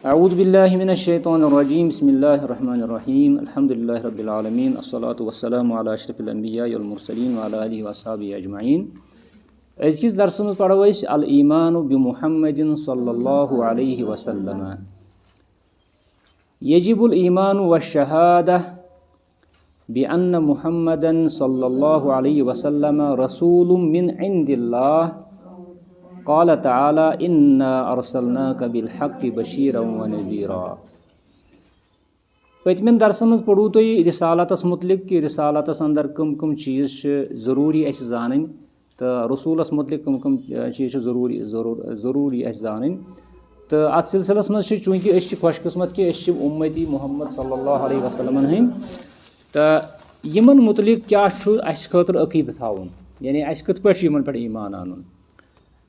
अऊज़ु बिल्लाहि मिनश्शैतानिर्रजीम बिस्मिल्लाहिर्रहमानिर्रहीम अल्हम्दुलिल्लाहि रब्बिल आलमीन अस्सलातु वस्सलामु अला अशरफिल अंबिया वल मुरसलीन व अला आलिहि व अस्हाबिहि अजमईन। अज़किस दर्स में पढ़ो अल ईमान बि मुहम्मदिन सल्लल्लाहु अलैहि वसल्लम। यजिबुल ईमान व शहादा बि अन्न मुहम्मदन सल्लल्लाहु अलैहि वसल्लम रसूलुम मिन इंदिल्लाह क़ाल तआला इन्ना अरसलनाका बिल हक़्क़ि बशीरन व नज़ीरा। पतमिन दर्सन मज पढ़ू तुम रिसालतस मुतलिक कि रिसालतस अंदर कम कम चीज़ ज़रूरी अस जानन तो रसूलस मुतलिक कम कम चीज़ ज़रूरी अस जानन। तो अत सिलसिलस मज चूँकि खुशकिस्मत कि उम्मती मुहम्मद सल्लल्लाहु अलैहि वसल्लम हंद तो यमन मुतलिक क्या अस खतर अकीद थावन, यानी अस कत पे यमन पे ईमान आनुन।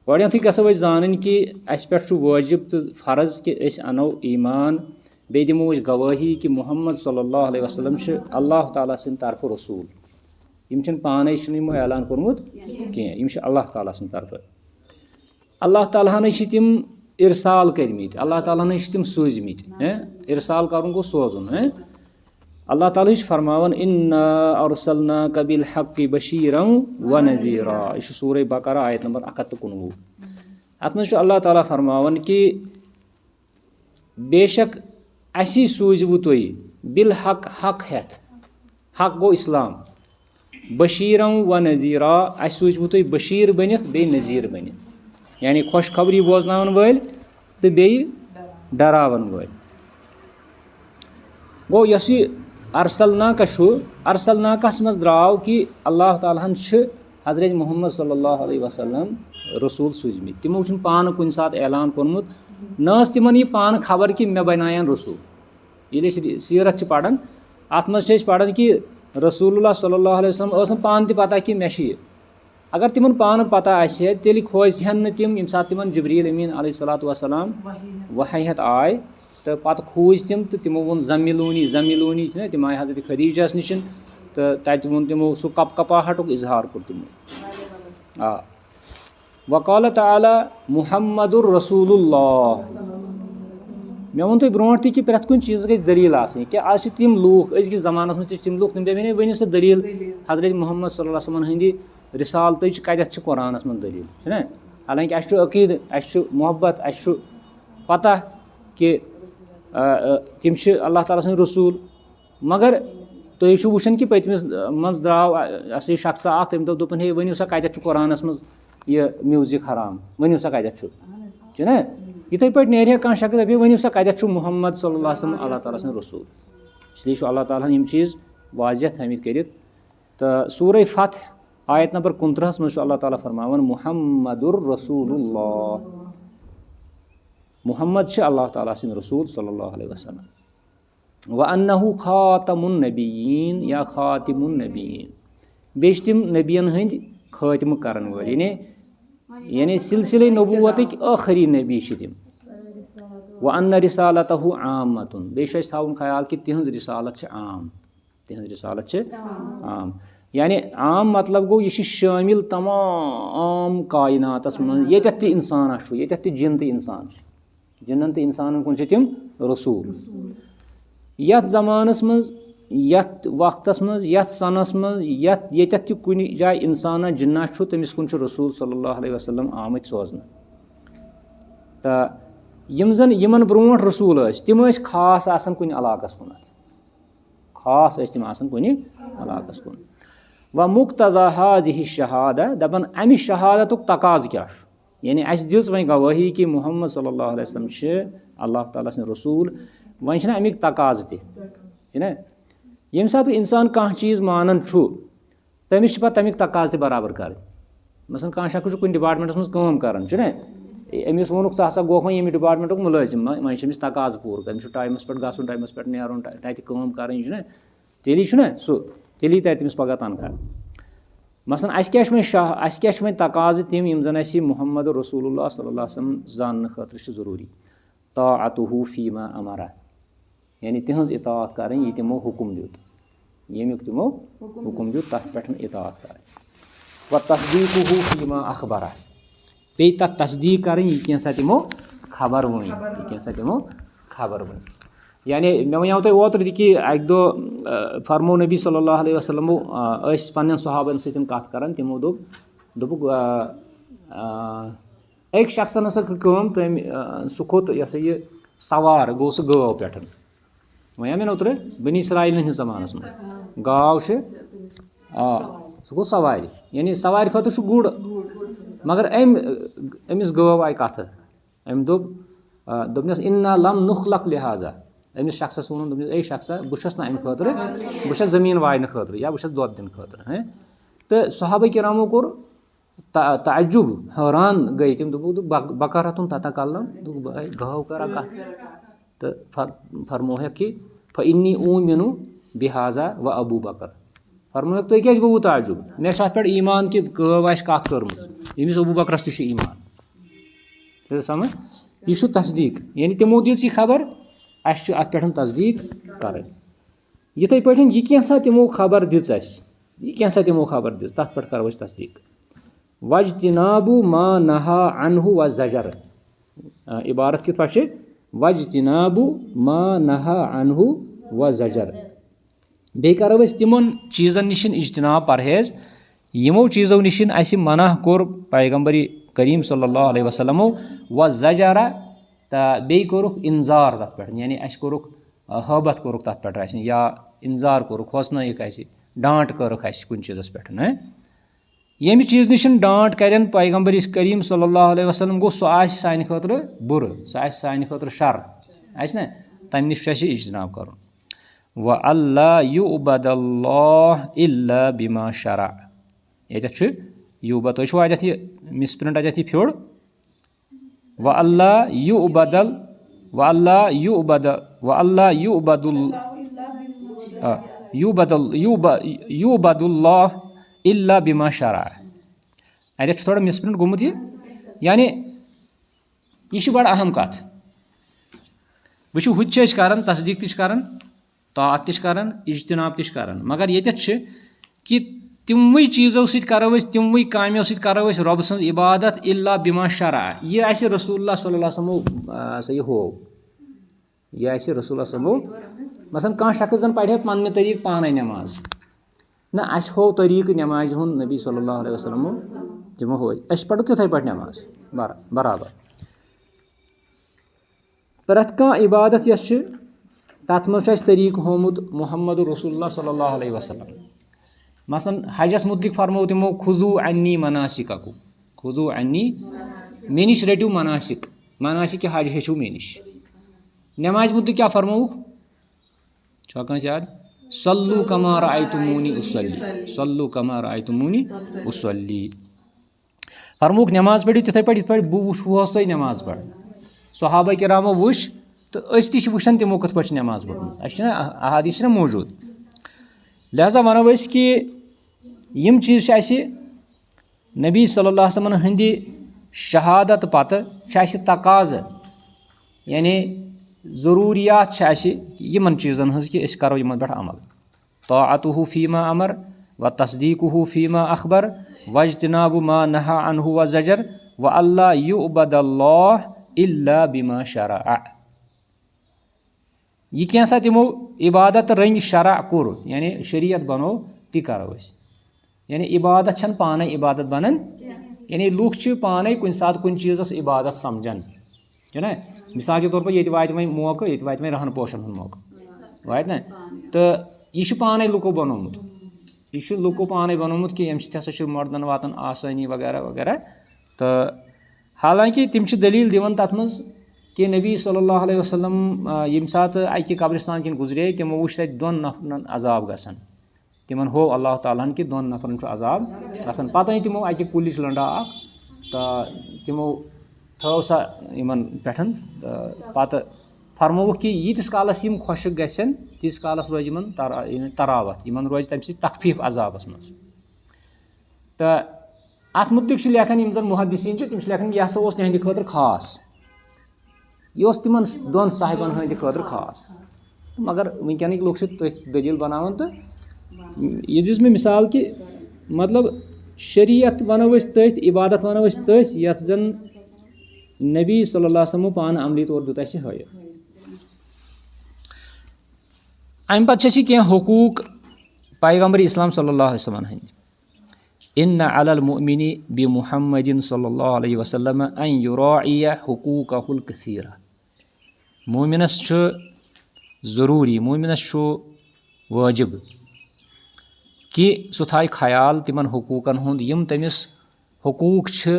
गो गो जान कि अस पे वाजिब तो फ़र्ज कि अनो ईमान बे दिमो गवाही कि मुहम्मद सल्लल्लाहु अलैहि वसल्लम अल्लाह ताला सद तरफ रसूल। यम पाने ऐलान कोर्मुत कह अल्लाह ताला सद तरफ। अल्लाह ताला तिम इरसाल कर्मित, अल्लाह ताला तिम सूजमित। इरसाल कर गो सोजुन। अल्लाह ताला फरमावन इन्ना अरसलनाका बिल हक़्क़ि बशीरन व नज़ीरा। यह सूरह बकरा आयत नंबर 119। अत मज अल्लाह ताला फरमावन कि बेशक असी सूजबु तुई बिल हक़ हक़ हेत, हक़ गो इस्लाम, बशीरन व नज़ीरा अस सूजबु तुई बशीर बनित बे नज़ीर बनित, यानी खुशखबरी बोजनावन वल तो बे डरावन वल। गो यस अरसलनाकस मज द्राव कि अल्लाह ताला हज़रत मुहम्मद सल्लल्लाहु अलैहि वसल्लम रसूल सूजमित। तिमो पान कुन सात ऐलान कोर्मुत न तिमन यह पान खबर कि मे बनायन रसूल। ये सीरत पढ़ान अत मज पढ़ान कि रसूलुल्लाह सल्लल्लाहु अलैहि वसल्लम पान ति पता कि मे अगर तिमन पान पता आसे तेल खोजहन तिम यम सात तिमन जिब्रील अमीन अलैहिस्सलातु वस्सलाम वही हेत आय तो पत खोज तिम तो तिमो वोन ज़मीलूनी तिम आय हज़रत खदीजस निश तो तत वोन तिमो सह कपकपाहटुक इजहार कोर तिमो। वक़ाल तआला मुहम्मदुर रसूलुल्लाह। मे वोन तुम ब्रोट कि प्रत कुन चीज़ गई दलील आसनी कि आज तिम लूख अज़किस ज़मानस मज तिम लूख तिम दपन वनियो सा दलील हज़रत मुहम्मद सल्लल्लाहु अलैहि वसल्लम हंदी रिसालतच कत कुरानस मज दलील है। हालांकि अस अकीद अस मोहब्बत अस पता कि तिम अल्लाह ताला सद रसूल, मगर तुम वुचन कि पतमिस मज द्राव शख्स तम दोपन हे वनियो सा कत कुरानस मज यह म्यूजिक हराम, वनियो सा कत ना इथे पे नेर कह शख्स दपे वनियो सा कत मुहम्मद सल्लल्लाहु अलैहि वसल्लम अल्लाह ताला सद रसूल। इसलिए अल्लाह ताला यम चीज़ वाज़ह थमित करित। तो सूरह फतह आयत नंबर 29 मज अल्लाह ताला फरमावन मुहम्मदुर रसूलुल्लाह। मुहम्मद अल्लाह ताला सद रसूल सल्लल्लाहु अलैहि वसल्लम। व अन्नहु खातमुन नबिय्यीन या खातिमुन नबिय्यीन, बेश तिम नबियन हंद खातिम करन वाल, यानी सिलसिले नबूवत आखिरी नबी तिम। व अन्न रिसालतहु आमतुन, बेश थावन ख्याल कि तिहंज रिसालत आम, तिहंज रिसालत आम, यानी आम मतलब गो यह शामिल तमाम कायनातस मन यत इंसान यत जिन तो इंसान, जिन्न तो इंसान कुन तिम रसूल। यथ ज़मानस मज यथ वक्तस मज यथ सनस मज यत कुन जाय इंसाना जिन्ना तमिस कुन रसूल सल्लल्लाहु अलैहि वसल्लम आमत सोजन। तो यम जन यमन ब्रोट रसूल तिम खास आसन कुन इलाकस कुन, खास तिम आसन कुन इलाकस कुन। व मुक्तज़ा हाज़िहि शहादा, दपन अमि शहादतुक तकाज़ क्या, यानी अस दिस वह गवाही कि मुहम्मद सल्लल्लाहु अलैहि वसल्लम अल्लाह ताला सद रसूल। वह अमिक तकाज़ तह यम सात इंसान कह चीज़ मानन तमिस पे तमिक तकाज़ बराबर कर। मसलन कह शख्स कुन डिपार्टमेंटस मज काम करान अमिस वोनुक सा हसा गो यम डिपार्टमेंटुक मुलाजिम, वह तकाज़ पूर कर, टाइमस पे गन टाइमस पे नेरुन तत काम कर, तेली सह तेली तमिस पगह तनख्वाह। मसलन अस क्या तकाज़ तिम यम जन मुहम्मद रसूलुल्लाह सल्लल्लाहु अलैहि वसल्लम जानने खतर ज़रूरी। ताअतुहु फीमा अमरा, यानी तिहंज इताअत करें ये तिमो हुकुम दित, यमुक तिमो हुकुम दित तथ पे इताअत करें। व तस्दीकुहु फीमा अखबरा, पे तथ तस्दीक करें ये कैसा तिमो खबर वन, ये कैसा तिमो خبر ؤنۍ. یعنی مےٚ وَنیو تۄہہِ اوترٕ تہِ کہِ اَکہِ دۄہ فرمو نبی صلی اللہ علیہ وسلمو ٲسۍ پنٛنٮ۪ن صحابَن سۭتۍ کَتھ کَران. تِمو دوٚپُکھ أکۍ شخصن ہسا کٔر کٲم. تٔمۍ سُہ کھوٚت یہِ ہسا یہِ سوار گوٚو سُہ گٲو پٮ۪ٹھ. وَنیو مےٚ اوترٕ بنی اسرایلن ہِنٛدِس زمانَس منٛز گاو چھِ سُہ گوٚو سوارِ. یعنی سوارِ خٲطرٕ چھُ گُر مگر أمِس گٲو آیہِ کَتھٕ. أمۍ دوٚپنَس اِنا لم نُخلق لِہٰذا. أمِس شخصس ووٚنُن دوٚپنَس اے شخصا بہٕ چھُس نہٕ اَمہِ خٲطرٕ بہٕ چھَس زٔمیٖن واینہٕ خٲطرٕ یا بہٕ چھَس دۄد دِنہٕ خٲطرٕ. تہٕ صحابہ کِرامو کوٚر تعجُب حٲران گٔے تِم. دوٚپُکھ بکارتُن تتکلم. دوٚپُکھ گٲو کَرا کَتھ. تہٕ فرموہکھ کہِ فإنی اوٗمِنُ بِہٰذا و ابوٗ بکر. فرموہکھ تُہۍ کیٛازِ گوٚوُ تعجُب. مےٚ چھُ اَتھ پٮ۪ٹھ ایٖمان کہِ گٲو آسہِ کَتھ کٔرمٕژ. ییٚمِس ابوٗ بکرس تہِ چھُ ایٖمان. چھُ سمجھ. یہِ چھُ تصدیٖق. یعنی تِمو دِژ یہِ خبر اَسہِ چھُ اَتھ پٮ۪ٹھ تصدیٖق کَرٕنۍ. یِتھَے پٲٹھۍ یہِ کینٛژھا تِمو خبر دِژ اَسہِ یہِ کینٛژھا تِمو خبر دِژ تَتھ پٮ۪ٹھ کَرو أسۍ تصدیٖق. وجتِنابُ ما نہا عنہُ و زجر. عبارت کِتھ پٲٹھۍ چھِ وجتِنابُ ما نہا عنہُ و زجر. بیٚیہِ کَرو أسۍ تِمن چیٖزن نِش اجتناب پرہیز یِمو چیٖزو نِش اَسہِ منع کوٚر پیغمبر کریٖم صلی اللہ علیہ وسلمو. و زجرا تہٕ بیٚیہِ کوٚرُکھ اِنذار تَتھ پٮ۪ٹھ. یعنی اَسہِ کوٚرُکھ حٲبت کوٚرُکھ تَتھ پٮ۪ٹھ اَسہِ یا اِنذار کوٚرُکھ کھوژنٲیِکھ اَسہِ ڈانٛٹ کٔرٕکھ اَسہِ کُنہِ چیٖزَس پٮ۪ٹھ. ییٚمہِ چیٖز نِش ڈانٛٹ کَرن پیغمبر کریٖم صلی اللہ علیہ وسلم گوٚو سُہ آسہِ سانہِ خٲطرٕ بُرٕ سُہ آسہِ سانہِ خٲطرٕ شر آسہِ نا تَمہِ نِش چھُ اَسہِ اجتناب کَرُن. و اللہ یُعبد اللہ الا بما شرع. ییٚتٮ۪تھ چھُ یوٗبد تُہۍ چھُوا اَتٮ۪تھ یہِ مِسپرنٹ اَتٮ۪تھ یہِ پھیوٚر. و اللہ یُعبد و اللہ یُعبد و اللہ یُعبد یُعبد اللہ الا بما شرع. اَتٮ۪تھ چھُ تھوڑا مِسپرنٹ گوٚمُت یہِ. یعنی یہِ چھِ بڑٕ اہم کَتھ. وٕچھِو ہُتہِ چھِ أسۍ کَران تصدیٖق تہِ چھِ کَران طاعت تہِ چھِ کَران اجتناب تہِ چھِ کَران مگر ییٚتٮ۪تھ چھِ کہِ تِموٕے چیٖزو سۭتۍ کَرو أسۍ تِموٕے کامیو سۭتۍ کَرو أسۍ رۄبہٕ سٕنٛز عبادت الا بما شرع. یہِ اَسہِ رسول اللہ صلی اللہ وسلمو سا یہِ ہوو یہِ اَسہِ رسول اللہ صٲبو. مثلاً کانٛہہ شخص زَن پَرِ ہا پنٛنہِ طریٖقہٕ پانَے نٮ۪ماز نہ اَسہِ ہوو طریٖقہٕ نٮ۪مازِ ہُنٛد نبی صلی اللہ علیہ وسلمو تِمو ہوے أسۍ پَرو تِتھَے پٲٹھۍ نٮ۪ماز برابر. پرٛٮ۪تھ کانٛہہ عبادت یۄس چھِ تَتھ منٛز چھُ اَسہِ طریٖقہٕ ہومُت محمد رسول اللہ صلی اللہ علیہ وسلم. مثلاً حجس متعلق فرمو تِمو خُذوٗ عنی مناسِککُم خُذوٗ عنی مےٚ نِش رٔٹِو مناسِک مناسِکہِ حج ہیٚچھِو مےٚ نِش. نٮ۪مازِ متعلق کیٛاہ فرمووُکھ چھا کٲنٛسہِ یاد صلوٗ کما رأیتُموٗنی اُصلی صلوٗ کما رأیتُموٗنی اُصلی. فرمووُکھ نٮ۪ماز پٔرِو تِتھَے پٲٹھۍ یِتھ پٲٹھۍ بہٕ وٕچھوہس تۄہہِ نٮ۪ماز پَرٕنۍ. صحابہ کِرامو وٕچھ تہٕ أسۍ تہِ چھِ وٕچھان تِمو کِتھ پٲٹھۍ چھِ نٮ۪ماز پٔرمٕژ. اَسہِ چھِنہ احادیٖث چھِنہ موٗجوٗد. لہٰذا وَنو أسۍ کہِ یِم چیٖز چھِ اَسہِ نبی صلی اللہ وسلمن ہٕنٛدِ شہادت پتہٕ چھِ اَسہِ تقاضہٕ یعنی ضروٗریات چھِ اَسہِ یِمن چیٖزن ہٕنٛز کہِ أسۍ کَرو یِمن پٮ۪ٹھ عمل. طاعتُہ فیٖما امر و تصدیٖقُہ فیٖما اخبر وجتنابُ ما نہا عنہُ و زجر و اللہ یُعبد اللہ الا بما شرع. یہِ کینٛژھا تِمو عبادت رٔنگۍ شرع کوٚر یعنی شریعت بنوو تہِ کرو أسۍ. یعنی عبادت چھنہٕ پانے عبادت بنان یعنی لُکھ چھِ پانے کُنہِ ساتہٕ کُنہِ چیٖزس عبادت سمجھان چھُنہ. مِثال کے طور پر ییٚتہِ واتہِ وۄنۍ موقعہٕ ییٚتہِ واتہِ وۄنۍ رہن پوشن ہُنٛد موقعہٕ واتہِ نہ تہٕ یہِ چھُ پانے لُکو بنومُت یہِ چھُ لُکو پانے بنومُت کہِ اَمہِ سۭتۍ ہسا چھُ مردن واتان آسٲنی وغیرہ وغیرہ. تہٕ حالانکہِ تِم چھِ دٔلیٖل دِوان تتھ منٛز کہِ نبی صلی اللہ علیہ وسلم ییٚمہِ ساتہٕ اکہِ قبرستان کِنۍ گُزرے تِمو وٕچھ تتہِ 2 نفرن عذاب گژھان. تِمن ہوو اللہ تعالیٰ ہن کہِ 2 نفرن چھُ عذاب گژھان. پتہٕ أنۍ تِمو اکہِ کُلِچ لٔنٛڈا اکھ تہٕ تِمو تھٲو سۄ یِمن پٮ۪ٹھ تہٕ پتہٕ فرمووُکھ کہِ ییٖتِس کالس یِم خۄشِک گژھن تیٖتِس کالس روزِ یِمن تراوت یِمن روزِ تمہِ سۭتۍ تخفیٖف عذابس منٛز. تہٕ اتھ مُتعلق چھِ لیکھان یِم زن محدثیٖن چھِ تِم چھِ لیکھان یہِ ہسا اوس تِہنٛدِ خٲطرٕ خاص. یہِ اوس تِمن 2 صاحبن ہٕنٛدِ خٲطرٕ خاص. مگر وٕنکیٚنٕکۍ لُکھ چھِ تٔتھۍ دٔلیٖل بناوان تہٕ یہِ دِژ مےٚ مِثال کہِ مطلب شریعت ونو أسۍ تٔتھۍ عبادت ونو أسۍ تٔتھۍ یتھ زن نبی صلی اللہ وسلمو پانہٕ عملی طور دیُت اَسہِ ہٲیِتھ. اَمہِ پَتہٕ چھِ اَسہِ کینٛہہ حقوٗق پیغمبر اسلام صلی اللہ علیہ وسلم ہٕنٛدۍ اِنَّ علی المؤمنِ بِمُحمدٍ صلی اللہ علیہ وسلم ان یُراعِیَ حقوٗقہ الکثیٖرہ. مومِنس چھُ ضروٗری، مومِنس چھُ وٲجِب کہِ سُہ تھایہِ خیال تِمن حقوٗقن ہُنٛد یِم تٔمِس حقوٗق چھِ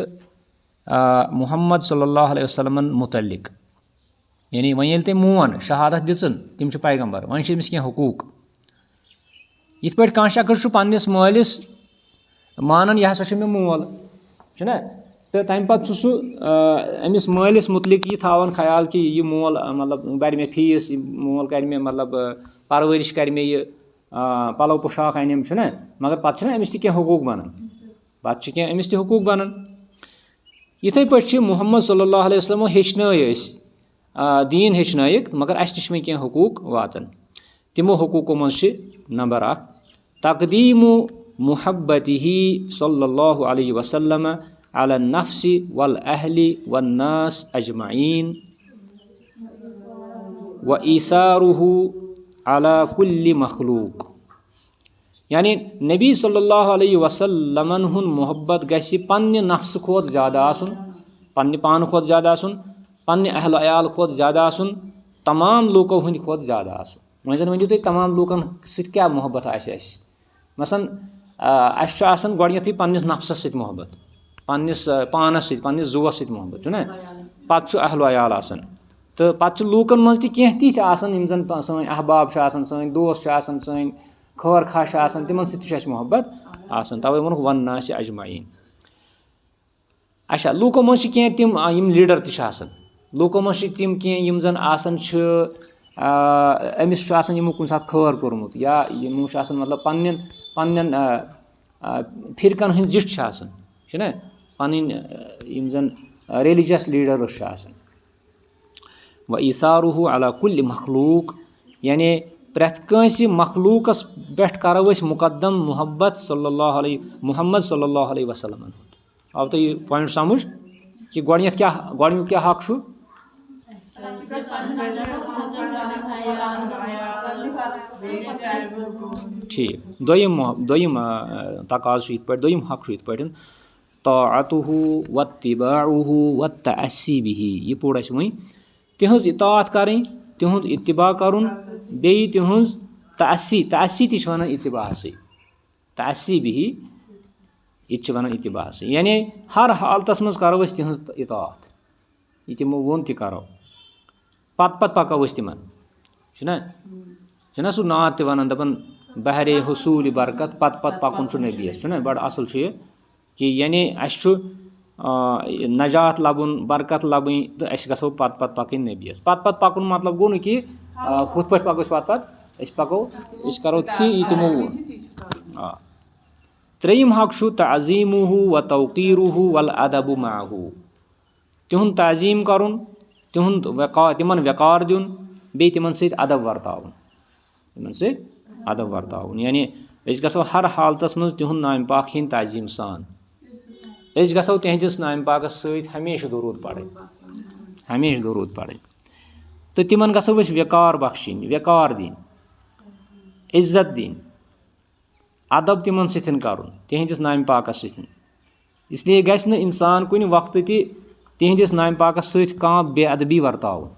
محمد صلی اللہ علیہ وسلمن مُتعلق. یعنی وۄنۍ ییٚلہِ تٔمۍ مون شہادت دِژٕن تِم چھِ پیغمبر، وۄنۍ چھِ أمِس کینٛہہ حقوٗق. یِتھ پٲٹھۍ کانٛہہ شخص چھُ پننِس مٲلِس مانان یہِ ہسا چھُ مےٚ مول چھُنہ، تہٕ تمہِ پتہٕ چھُ سُہ أمِس مٲلِس مُتعلق یہِ تھاوان خیال کہِ یہِ مول مطلب برِ مےٚ فیٖس، یہِ مول کرِ مےٚ مطلب پرورِش کرِ مےٚ یہِ پلو پوشاک انیم چھُنہ، مگر پتہٕ چھِنہ أمِس تہِ کینٛہہ حقوٗق بنان، پتہٕ چھِ کینٛہہ أمِس تہِ حقوٗق بنان. یِتھٕے پٲٹھۍ چھِ محمد صلی اللہ علیہ وسلمو ہیٚچھنٲے أسۍ دیٖن ہیٚچھنٲیِکھ، مگر اَسہِ تہِ چھِ وۄنۍ کینٛہہ حقوٗق واتان. تِمو حقوٗقو منٛز چھِ نمبر 1 تقدیٖمُ محبتِہ صلی اللہ علیہ وسلم علی النفس والاہلِ والناس اجمعیٖن وایٖثارُہ علی کُلہِ مخلوٗق. یعنی نبی صلی اللہ علیہ وسلمن ہُنٛد محبت گژھِ پننہِ نفسہٕ کھۄتہٕ زیادٕ آسُن، پننہِ پانہٕ کھۄتہٕ زیادٕ آسُن، پننہِ اہلِ عیال کھۄتہٕ زیادٕ آسُن، تمام لوٗکو ہٕنٛدِ کھۄتہٕ زیادٕ آسُن. وۄنۍ زن ؤنِو تُہۍ تمام لوٗکن سۭتۍ کیٛاہ محبت آسہِ اَسہِ؟ مثلاً اَسہِ چھُ آسان گۄڈنیٚتھٕے پننِس نفسس سۭتۍ محبت، پننِس پانس سۭتۍ، پننِس زُوس سۭتۍ محبت چھُنہ، پتہٕ چھُ اہلِ عیال آسان، تہٕ پتہٕ چھِ لوٗکن منٛز تہِ کینٛہہ تِتھۍ آسان یِم زن سٲنۍ احباب چھِ آسان، سٲنۍ دوس چھِ آسان، سٲنۍ خٲر خواہ چھِ آسان، تِمن سۭتۍ تہِ چھُ اَسہِ محبت آسان. توے ووٚنُکھ والناس اجمعیٖن. اچھا لوٗکو منٛز چھِ کینٛہہ تِم یِم لیٖڈر تہِ چھِ آسان، لوٗکو منٛز چھِ تِم کینٛہہ یِم زن آسان چھِ أمِس چھُ آسان یِمو کُنہِ ساتہٕ خٲر کوٚرمُت، یا یِمو چھُ آسان مطلب پننٮ۪ن فرقن ہٕنٛدۍ زِٹھۍ چھِ آسان چھُنہ، پنٕنۍ یِم زن ریلِجس لیٖڈٲرٕس چھِ آسان. وایٖثارُہ علی کُلہِ مخلوٗق. یعنی پرٛٮ۪تھ کٲنٛسہِ مخلوٗقس پٮ۪ٹھ کرو أسۍ مُقدم محبت صلی اللہ علیہ محمد صلی اللہ علیہ وسلمن ہُنٛد. آو تۄہہِ یہِ پویِنٹ سمجھ کہِ گۄڈنیُک کیٛاہ حق چھُ؟ ٹھیٖک. دوٚیِم تقاضہٕ چھُ یِتھ پٲٹھۍ، دوٚیِم حق چھُ یِتھ پٲٹھۍ طاعتُہ واتِّباعُہ والتأسی بِہ. یہِ پوٚر اَسہِ وۄنۍ. تِہنٛز اطاعت کرٕنۍ، تِہُنٛد اتباع کرُن، بیٚیہِ تِہنٛز تأسی تہِ چھِ ونان اتباعسٕے، تأسی بِہ یہِ تہِ چھِ ونان اتباعسٕے. یعنی ہر حالتس منٛز کرو أسۍ تِہنٛز اطاعت، یہِ تِمو ووٚن تہِ کرو، پتہٕ پکو أسۍ تِمن چھُنہ سُہ نعت تہِ ونان دپان بہرے حصوٗلِ برکت پتہٕ پکُن چھُ نبیَس چھُنہ. بڑٕ اصل چھُ یہِ کہِ یعنی اَسہِ چھُ نجات لبُن، برکت لبٕنۍ، تہٕ أسۍ گژھو پتہٕ پکٕنۍ نبیَس. پتہٕ پکُن مطلب گوٚو نہٕ کہِ ہُتھ پٲٹھۍ پکو أسۍ پتہٕ أسۍ کرو تہِ یہِ تِمو ووٚن. آ. ترٛیٚیِم حق چھُ تعظیٖمُہ وتوقیٖرُہ والادبُ معہُ. تِہُنٛد تعظیٖم کرُن، تِمن وقار دیُن، بیٚیہِ تِمن سۭتۍ ادب ورتاوُن. یعنی أسۍ گژھو ہر حالتس منٛز تِہُنٛد نامہِ پاک ہیٚنۍ تعظیٖم سان. أسۍ گژھو تِہنٛدِس نامہِ پاکس سۭتۍ ہمیشہٕ درود پرٕنۍ، تہٕ تِمن گژھو أسۍ وقار بخشِنۍ، وقار دِنۍ، عزت دِنۍ، ادب تِمن سۭتۍ کرُن تِہنٛدِس نامہِ پاکس سۭتۍ. اسلیے گژھِ نہٕ انسان کُنہِ وقتہٕ تہِ تِہنٛدِس نامہِ پاکس سۭتۍ کانٛہہ بے ادبی ورتاوُن.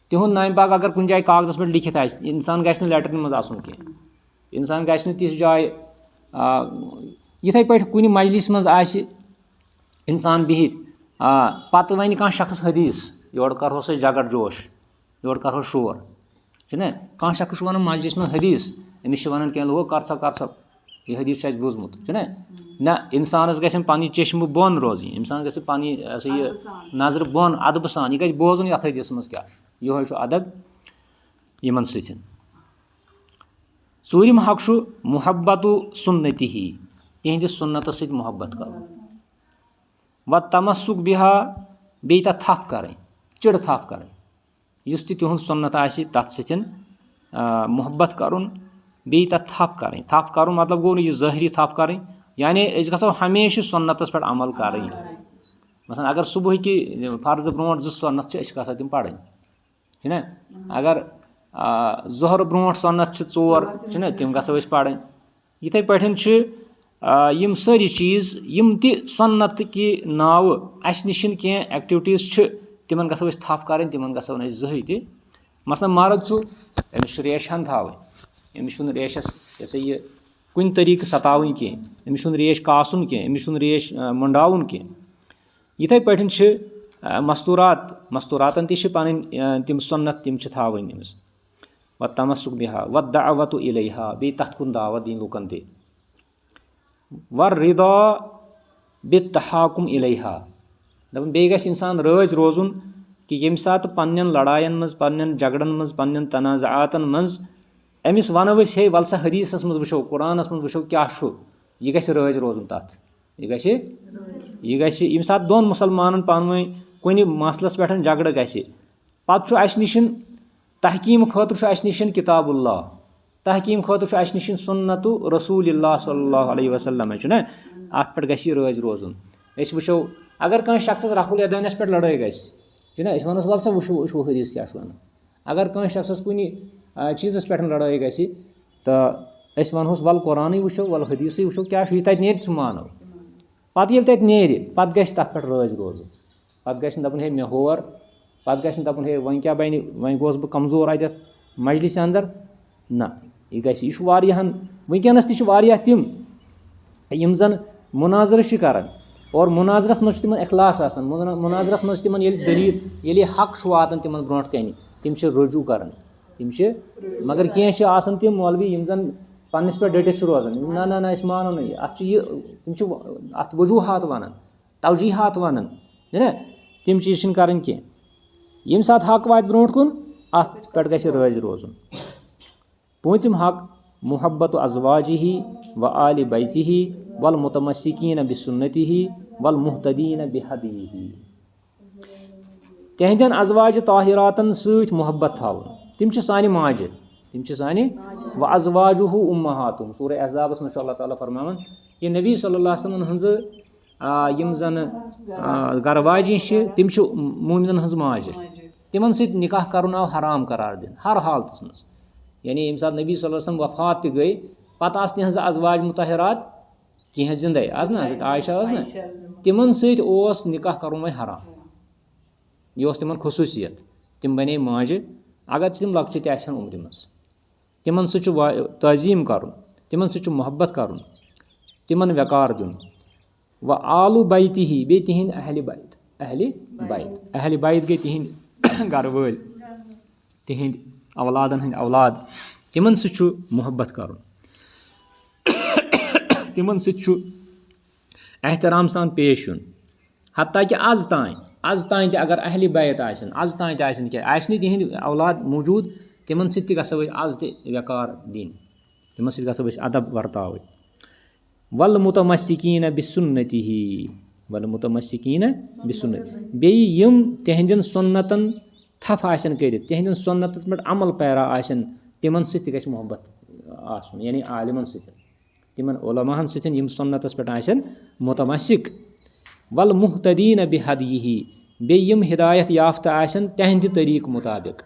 تِہُنٛد نامہِ پاک اگر کُنہِ جایہِ کاغذس پٮ۪ٹھ لیکھِتھ آسہِ، انسان گژھِ نہٕ لیٹرِن منٛز اژُن کینٛہہ، انسان گژھِ نہٕ تِژھ جایہِ. یِتھٕے پٲٹھۍ کُنہِ مجلِس منٛز آسہِ انسان بِہِتھ، پتہٕ ونہِ کانٛہہ شخص حدیٖث، یورٕ کرہوس أسۍ جگڑ جوش، یورٕ کرہوس شور چھُنہ. کانٛہہ شخص چھُ ونان مجلِس منٛز حدیٖث، أمِس چھِ ونان کینٛہہ لوٗکھ کر سا یہِ حدیٖث چھُ اَسہِ بوٗزمُت چھُنہ. نہ، انسانس گژھن پنٕنۍ چشمہٕ بۄن روزٕنۍ، انسان گژھِ پنٕنۍ یہِ نظرٕ بۄن ادبہٕ سان، یہِ گژھِ بوزُن یتھ حدیٖثس منٛز کیٛاہ چھُ. یِہوے چھُ ادب یِمن سۭتۍ. ژوٗرِم حق چھُ محبتُ سُنتِہ. تِہنٛدِس سُنتس سۭتۍ محبت کرُن. وتمسُک بِہا. بیٚیہِ تتھ تھپھ کرٕنۍ، چِڑٕ تھپھ کرٕنۍ. یُس تہِ تِہُنٛد سُنت آسہِ تتھ سۭتۍ محبت کرُن، بیٚیہِ تتھ تھپھ کرٕنۍ. تھپھ کرُن مطلب گوٚو نہٕ یہِ ظٲہری تھپھ کرٕنۍ، یعنی أسۍ گژھو ہمیشہٕ سُنتس پٮ۪ٹھ عمل کرٕنۍ. مثلاً اگر صبحٕکہِ فرضہٕ برونٛٹھ 2 سُنت چھِ، أسۍ گژھو تِم پرٕنۍ چھِنہ. اگر ظہر برونٛٹھ سۄنت چھِ 4 چھِنہ تِم گژھو أسۍ پَرٕنۍ. یِتھَے پٲٹھۍ چھِ یِم سٲری چیٖز یِم تہِ سۄنت کہِ ناوٕ اَسہِ نِش کینٛہہ ایٚکٹِوِٹیٖز چھِ تِمن گژھو أسۍ تھپھ کَرٕنۍ تِمن گژھو نہٕ أسۍ زٕہٕنۍ تہِ. مثلاً مرد چھُ أمِس چھُ ریش ہن تھاوٕنۍ. أمِس چھُنہٕ ریشَس یہِ سا یہِ کُنہِ طٔریٖقہٕ سَتاوٕنۍ کینٛہہ. أمِس چھُنہٕ ریش کاسُن کینٛہہ. أمِس چھُنہٕ ریش مٔنٛڈاوُن کینٛہہ. یِتھَے پٲٹھۍ چھِ مستوٗراتَن تہِ چھِ پَنٕنۍ تِم سۄنت تِم چھِ تھاوٕنۍ أمِس. وَتَمَسُک بِہا وَدعوتُ اِلیہا بیٚیہِ تَتھ کُن دعوت دِنۍ لُکَن تہِ. وَرِضا بِالتَحاکُم اِلیہا دَپان بیٚیہِ گژھِ اِنسان رٲضۍ روزُن کہِ ییٚمہِ ساتہٕ پنٛنٮ۪ن لڑایَن منٛز پنٛنٮ۪ن جگڑن منٛز پنٛنٮ۪ن تنازعاتَن منٛز أمِس وَنو أسۍ ہے وَلہٕ سا حدیٖثَس منٛز وٕچھو قرآنَس منٛز وٕچھو کیٛاہ چھُ یہِ گژھِ رٲضۍ روزُن تَتھ. یہِ گژھِ ییٚمہِ ساتہٕ دۄن مُسلمانَن پانہٕ ؤنۍ کُنہِ مسلَس پٮ۪ٹھ جگڑٕ گژھِ پَتہٕ چھُ اَسہِ نِش تحکیٖم خٲطرٕ چھُ اَسہِ نِش کِتاب اللہ. تحکیٖم خٲطرٕ چھُ اَسہِ نِش سُنتُ رسوٗل اللہ صلی اللہ علیہ وسلم چھُنہ اَتھ پٮ۪ٹھ گژھِ یہِ رٲضۍ روزُن. أسۍ وٕچھو اگر کٲنٛسہِ شخصَس رفُل یدٲنِس پٮ۪ٹھ لڑٲے گژھِ چھُنہ أسۍ وَنوس وَلہٕ سا وٕچھو حدیٖث کیٛاہ چھُ وَنان. اگر کٲنٛسہِ شخصَس کُنہِ چیٖزَس پٮ۪ٹھ لڑٲے گژھِ تہٕ أسۍ وَنہوس وَلہٕ قرآنٕے وٕچھو وَلہٕ حدیٖثٕے وٕچھو کیٛاہ چھُ یہِ تَتہِ نیرِ سُہ مانو. پَتہٕ ییٚلہِ تَتہِ نیرِ پَتہٕ گژھِ تَتھ پٮ۪ٹھ رٲضۍ روزُن. پَتہٕ گژھِ نہٕ دَپُن ہے مےٚ ہور پَتہٕ گژھِ نہٕ دَپُن ہے وۄنۍ کیٛاہ بَنہِ وۄنۍ گوس بہٕ کمزور اَتٮ۪تھ مجلِسہِ اَنٛدر. نہ یہِ گژھِ یہِ چھُ واریاہَن وٕنکٮ۪نَس تہِ چھِ واریاہ تِم یِم زَن مُناظرٕ چھِ کَران اور مُناظرَس منٛز چھُ تِمن اخلاص آسان. مُناظرَس منٛز چھِ تِمن ییٚلہِ دٔلیٖل ییٚلہِ یہِ حق چھُ واتان تِمن برونٛٹھ کَنہِ تِم چھِ رجوٗع کَران. تِم چھِ مگر کینٛہہ چھِ آسان تِم مولوی یِم زَن پنٛنِس پٮ۪ٹھ ڈٔٹِتھ چھِ روزان. نہ أسۍ مانو نہٕ یہِ اَتھ چھُ یہِ تِم چھِ اَتھ وجوٗہات وَنان توجیٖحات وَنان چھِنہ تِم چیٖز چھِنہٕ کَرٕنۍ کینٛہہ. ییٚمہِ ساتہٕ حق واتہِ برونٛٹھ کُن اَتھ پٮ۪ٹھ گژھِ رٲضۍ روزُن. پوٗنٛژِم حق محبتُ ازواجِہی و آلِ بیتِہی والمتمسکیٖنَ بسُنتِہی والمہتدیٖنَ بہدیٖہی. تِہنٛدٮ۪ن ازواجہِ طاہِراتَن سۭتۍ محبت تھاوُن. تِم چھِ سانہِ ماجہِ تِم چھِ سانہِ و ازواجُہُ اُمہاتُم. سورہ احزابَس منٛز چھُ اللہ تعالیٰ فرماوان کہِ نبی صلی اللہ علیہ وسلمَن ہٕنٛزٕ یِم زَن گَرٕ واجِنۍ چھِ تِم چھِ موٗمِنَن ہٕنٛز ماجہِ. تِمن سۭتۍ نِکاح کَرُن آو حرام قرار دِنہٕ ہر حالتَس منٛز. یعنی ییٚمہِ ساتہٕ نبی صلی اللہ علیہ وسلم وفات تہِ گٔے پَتہٕ آسہٕ تِہنٛزٕ ازواج مُطہرات کینٛہہ زِندَے آز نہ حضرت عایشہ ٲس نہ تِمن سۭتۍ اوس نِکاح کَرُن وۄنۍ حرام. یہِ اوس تِمن خصوٗصیت. تِم بَنے ماجہِ اگر تِم لۄکچہِ تہِ آسن عُمرِ منٛز. تِمن سۭتۍ چھُ تعظیٖم کَرُن تِمن سۭتۍ چھُ محبت کَرُن تِمن وٮ۪کار دیُن. و آلوٗ بیتِہی بیٚیہِ تِہنٛدۍ اہلِ بیت گٔے تِہنٛدۍ گرٕ وٲلۍ تِہنٛدۍ اولادن ہٕنٛدۍ اولاد تِمن سۭتۍ چھُ محبت کَرُن. تِمن سۭتۍ چھُ احترام سان پیش یُن. حتیٰ کہِ آز تانۍ تہِ اگر اہلِ بیت آسن آز تانۍ تہِ آسن کینٛہہ آسہِ نہٕ تِہنٛدۍ اولاد موٗجوٗد تِمن سۭتۍ تہِ گژھو أسۍ آز تہِ وٮ۪کار دِنۍ. تِمن سۭتۍ گژھو أسۍ ادب ورتاوٕنۍ. والمتمسکیٖنَ بسُنتِہی بیٚیہِ یِم تِہنٛدٮ۪ن سُنتن تھپھ آسن کٔرِتھ تِہنٛدٮ۪ن سُنتن پٮ۪ٹھ عمل پیرا آسن تِمن سۭتۍ تہِ گژھِ محبت آسُن. یعنی عالمن سۭتۍ تِمن علماہن سۭتۍ یِم سُنتس پٮ۪ٹھ آسن مُتمسِک. والمہتدیٖنَ بہدیٖہی بیٚیہِ یِم ہدایت یافتہٕ آسن تِہنٛدِ طٔریٖقہٕ مُطابق.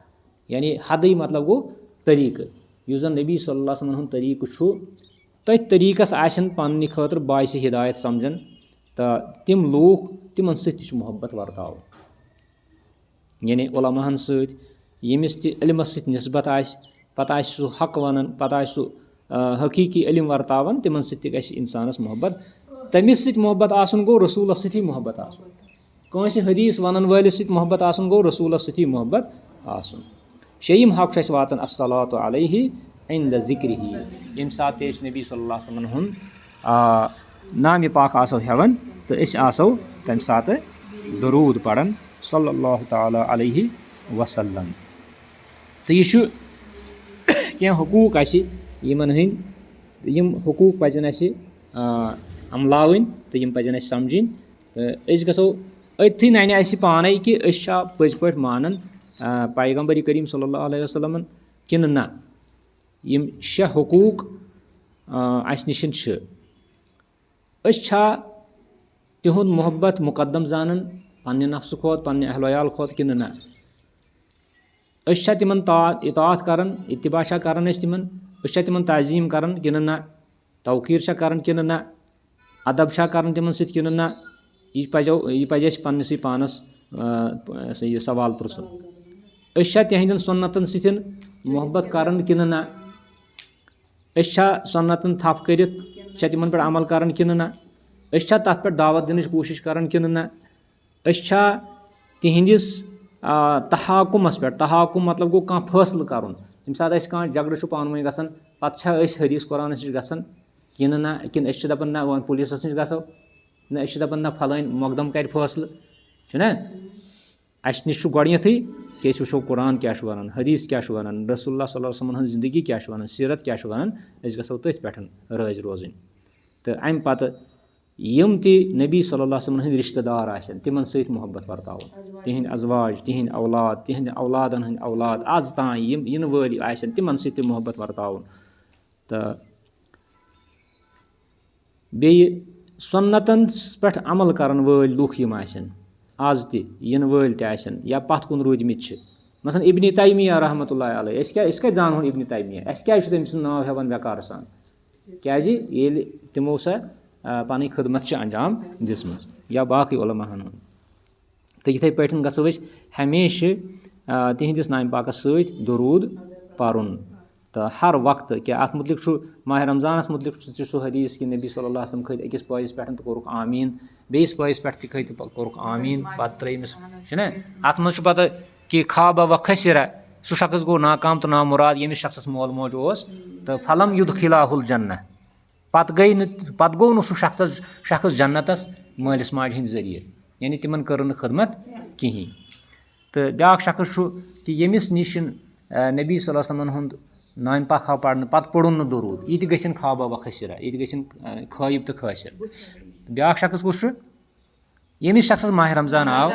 یعنی حدٕے مطلب گوٚو طٔریٖقہٕ یُس زن نبی صلی اللہ علیہ وسلمن ہُنٛد طٔریٖقہٕ چھُ تٔتھۍ طٔریٖقس آسن پننہِ خٲطرٕ باعثِ ہدایت سمجھن تہٕ تِم لوٗکھ تِمن سۭتۍ تہِ چھُ محبت ورتاوُن. یعنی علماہن سۭتۍ ییٚمِس تہِ علمس سۭتۍ نسبت آسہِ پتہٕ آسہِ سُہ حق ونان پتہٕ آسہِ سُہ حقیٖقی علم ورتاوان تِمن سۭتۍ تہِ گژھِ انسانس محبت. تٔمِس سۭتۍ محبت آسُن گوٚو رسوٗلس سۭتی محبت آسُن. کٲنٛسہِ حدیٖث ونن وٲلِس سۭتۍ محبت آسُن گوٚو رسوٗلس سۭتی محبت آسُن. شیٚیِم حق چھُ اَسہِ واتان الصلاۃ علیہ عند ذِکرِہی. ییٚمہِ ساتہٕ تہِ أسۍ نبی صلی اللہ علیہ وسلمن ہُنٛد نامہِ پاک آسو ہٮ۪وان تہٕ أسۍ آسو تمہِ ساتہٕ دروٗد پران صلی اللہ تعالیٰ علیہ وسلم. تہٕ یہِ چھُ کینٛہہ حقوٗق اَسہِ یِمن ہٕنٛدۍ یِم حقوٗق پزن اَسہِ عملاوٕنۍ تہٕ یِم پزن اَسہِ سمجھِنۍ. تہٕ أسۍ گژھو أتھی ننہِ اَسہِ پانے کہِ أسۍ چھا پٔزۍ پٲٹھۍ مانان پیغمبر کریٖم صلی اللہ علیہ وسلمن کِنہٕ نہ. یِم 6 حقوٗق اَسہِ نِش چھِ أسۍ چھا تِہُنٛد محبت مُقدم زانان پننہِ نفسہٕ کھۄتہٕ پننہِ اہلِ عیال کھۄتہٕ کِنہٕ نہ. أسۍ چھا تِمن اطاعت کران اتباع چھا کران أسۍ تِمن أسۍ چھا تِمن تعظیٖم کران کِنہٕ نہ توقیٖر چھا کران کِنہٕ نہ ادب چھا کران تِمن سۭتۍ کِنہٕ نہ یہِ پزِ اَسہِ پننسٕے پانس یہِ سوال پرژھُن أسۍ چھا تِہنٛدٮ۪ن سُنتن سۭتۍ محبت کران کِنہٕ نہ أسۍ چھا سُنتن تھپھ کٔرِتھ چھا تِمن پٮ۪ٹھ عمل کران کِنہٕ نہ أسۍ چھا تتھ پٮ۪ٹھ دعوت دِنٕچ کوٗشش کران کِنہٕ نہ أسۍ چھا تِہنٛدِس تحاکُمس پٮ۪ٹھ تحاکُم مطلب گوٚو کانٛہہ فٲصلہٕ کرُن ییٚمہِ ساتہٕ اَسہِ کانٛہہ جگڑٕ چھُ پانہٕ ؤنۍ گژھان پتہٕ چھا أسۍ حدیٖث قۄرانس نِش گژھان کِنہٕ نہ کِنہٕ أسۍ چھِ دپان نہ وۄنۍ پُلیٖسس نِش گژھو نہ أسۍ چھِ دپان نہ پھلٲنۍ مۄقدم کرِ فٲصلہٕ چھُنہ اَسہِ نِش چھُ گۄڈنیٚتھٕے کہِ أسۍ وٕچھو قرآن کیاہ چھُ وَنان حدیٖث کیاہ چھُ وَنان رسول اللہ صلی اللہ علیہ وسلمن ہٕنٛز زندگی کیاہ چھِ وَنان سیٖرت کیاہ چھُ وَنان أسۍ گژھو تٔتھۍ پٮ۪ٹھ رٲضۍ روزٕنۍ تہٕ امہِ پتہٕ یِم تہِ نبی صلی اللہ علیہ وسلمن ہٕنٛدۍ رشتہٕ دار آسن تِمن سۭتۍ محبت ورتاوُن تِہنٛدۍ ازواج تِہنٛدۍ اولاد تِہنٛدِ اولادن ہٕنٛدۍ اولاد آز تام یِم یِنہٕ وٲلۍ آسن تِمن سۭتۍ تہِ محبت ورتاوُن تہٕ بیٚیہِ سُنتن پٮ۪ٹھ عمل کرن وٲلۍ لُکھ یِم آسن آز تہِ یِنہٕ وٲلۍ تہِ آسن یا پتھ کُن روٗدمٕتۍ چھِ مثلاً ابنِ تیمیہ رحمتہ اللہ علیہ أسۍ کتہِ زانہون ابنِ تیمیہ اَسہِ کیازِ چھُ تٔمۍ سُنٛد ناو ہٮ۪وان ویقار سان کیازِ ییٚلہِ تِمو سۄ پنٕنۍ خدمت چھِ انجام دِژمٕژ یا باقٕے علماہن ہُنٛد تہٕ یِتھٕے پٲٹھۍ گژھو أسۍ ہمیشہِ تِہنٛدِس نامہِ پاکس سۭتۍ دروٗد پرُن تہٕ ہر وقتہٕ کہِ اَتھ متعلق چھُ ماہِ رمضانس متعلق تہِ سُہ حدیٖث کہِ نبی صلی اللہ علیہ وسلم کھٔتۍ أکِس پٲیِس پٮ۪ٹھ تہٕ کوٚرُکھ آمیٖن بیٚیِس پٲیِس پٮ۪ٹھ تہِ کھٔتۍ تہٕ کوٚرُکھ آمیٖن پتہٕ ترٲیمِس چھُنہ اتھ منٛز چھُ پتہٕ کہِ خابا و خسرا سُہ شخص گوٚو ناکام تہٕ نامُراد ییٚمِس شخصس مول موج اوس تہٕ پھلم یُدخِلاہُ الجنہ پتہٕ گوٚو نہٕ سُہ شخص جنتس مٲلِس ماجہِ ہٕنٛدِ ذٔریعہٕ یعنی تِمن کٔر نہٕ خدمت کِہینۍ تہٕ بیٛاکھ شخص چھُ کہِ ییٚمِس نِش نبی صلی اللہ علیہ وسلمن ہُنٛد نامہِ پاک آو پرنہٕ پتہٕ پوٚرُن نہٕ دروٗد یہِ تہِ گژھن خابا و خسرا یہِ تہِ گژھن خٲیِب تہٕ خٲسِر بیٛاکھ شخص کُس چھُ ییٚمِس شخصس ماہِ رمضان آو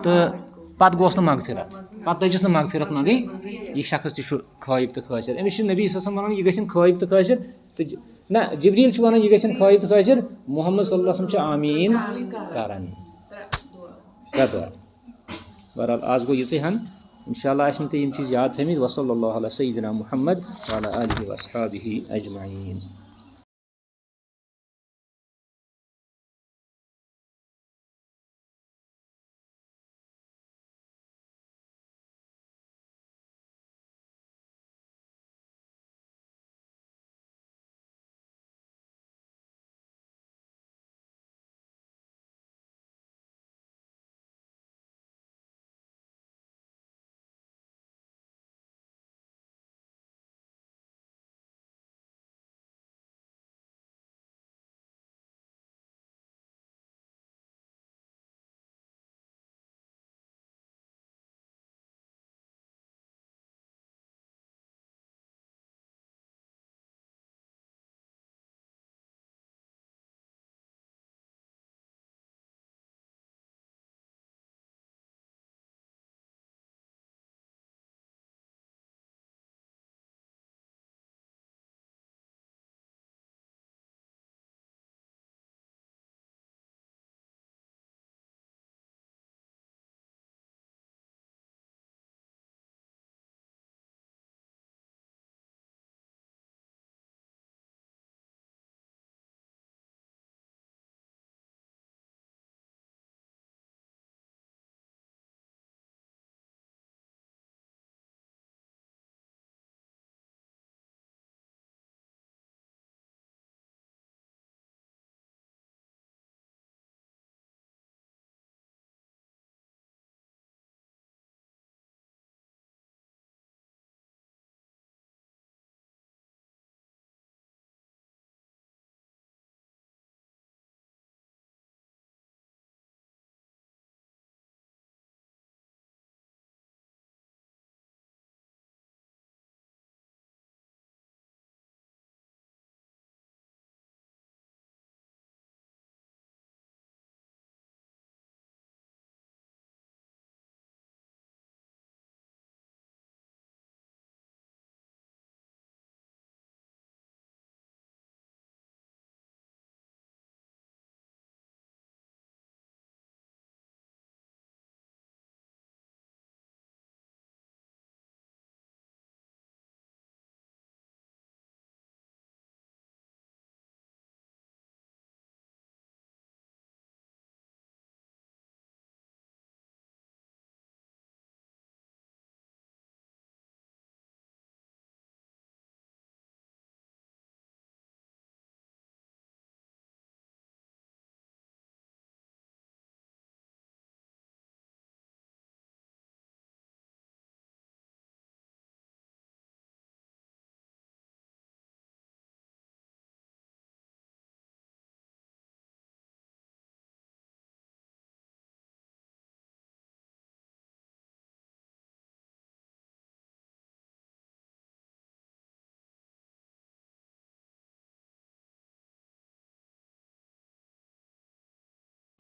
تہٕ پتہٕ گوٚوس نہٕ مغفرت پتہٕ لٔجِس نہٕ مغفرت منٛگٕنۍ یہِ شخص تہِ چھُ خٲیِب تہٕ خٲسِر أمِس چھُ نبی صلی اللہ علیہ وسلم وَنان یہِ گژھن خٲیِب تہٕ خٲسِر تہٕ نہ جبریٖل چھُ وَنان یہِ گژھن خٲیِب تہٕ خٲسِر محمد صلی اللہ علیہ وسلم چھُ آمیٖن کران ترٛےٚ دۄہ بہرحال آز گوٚو یِژٕے ہن انشاء اللہ آسن تُہۍ یِم چیٖز یاد تھٲمٕتۍ وصلی اللہ علیہ سیدنا محمد وعلی آلہ واصحابہ اجمعین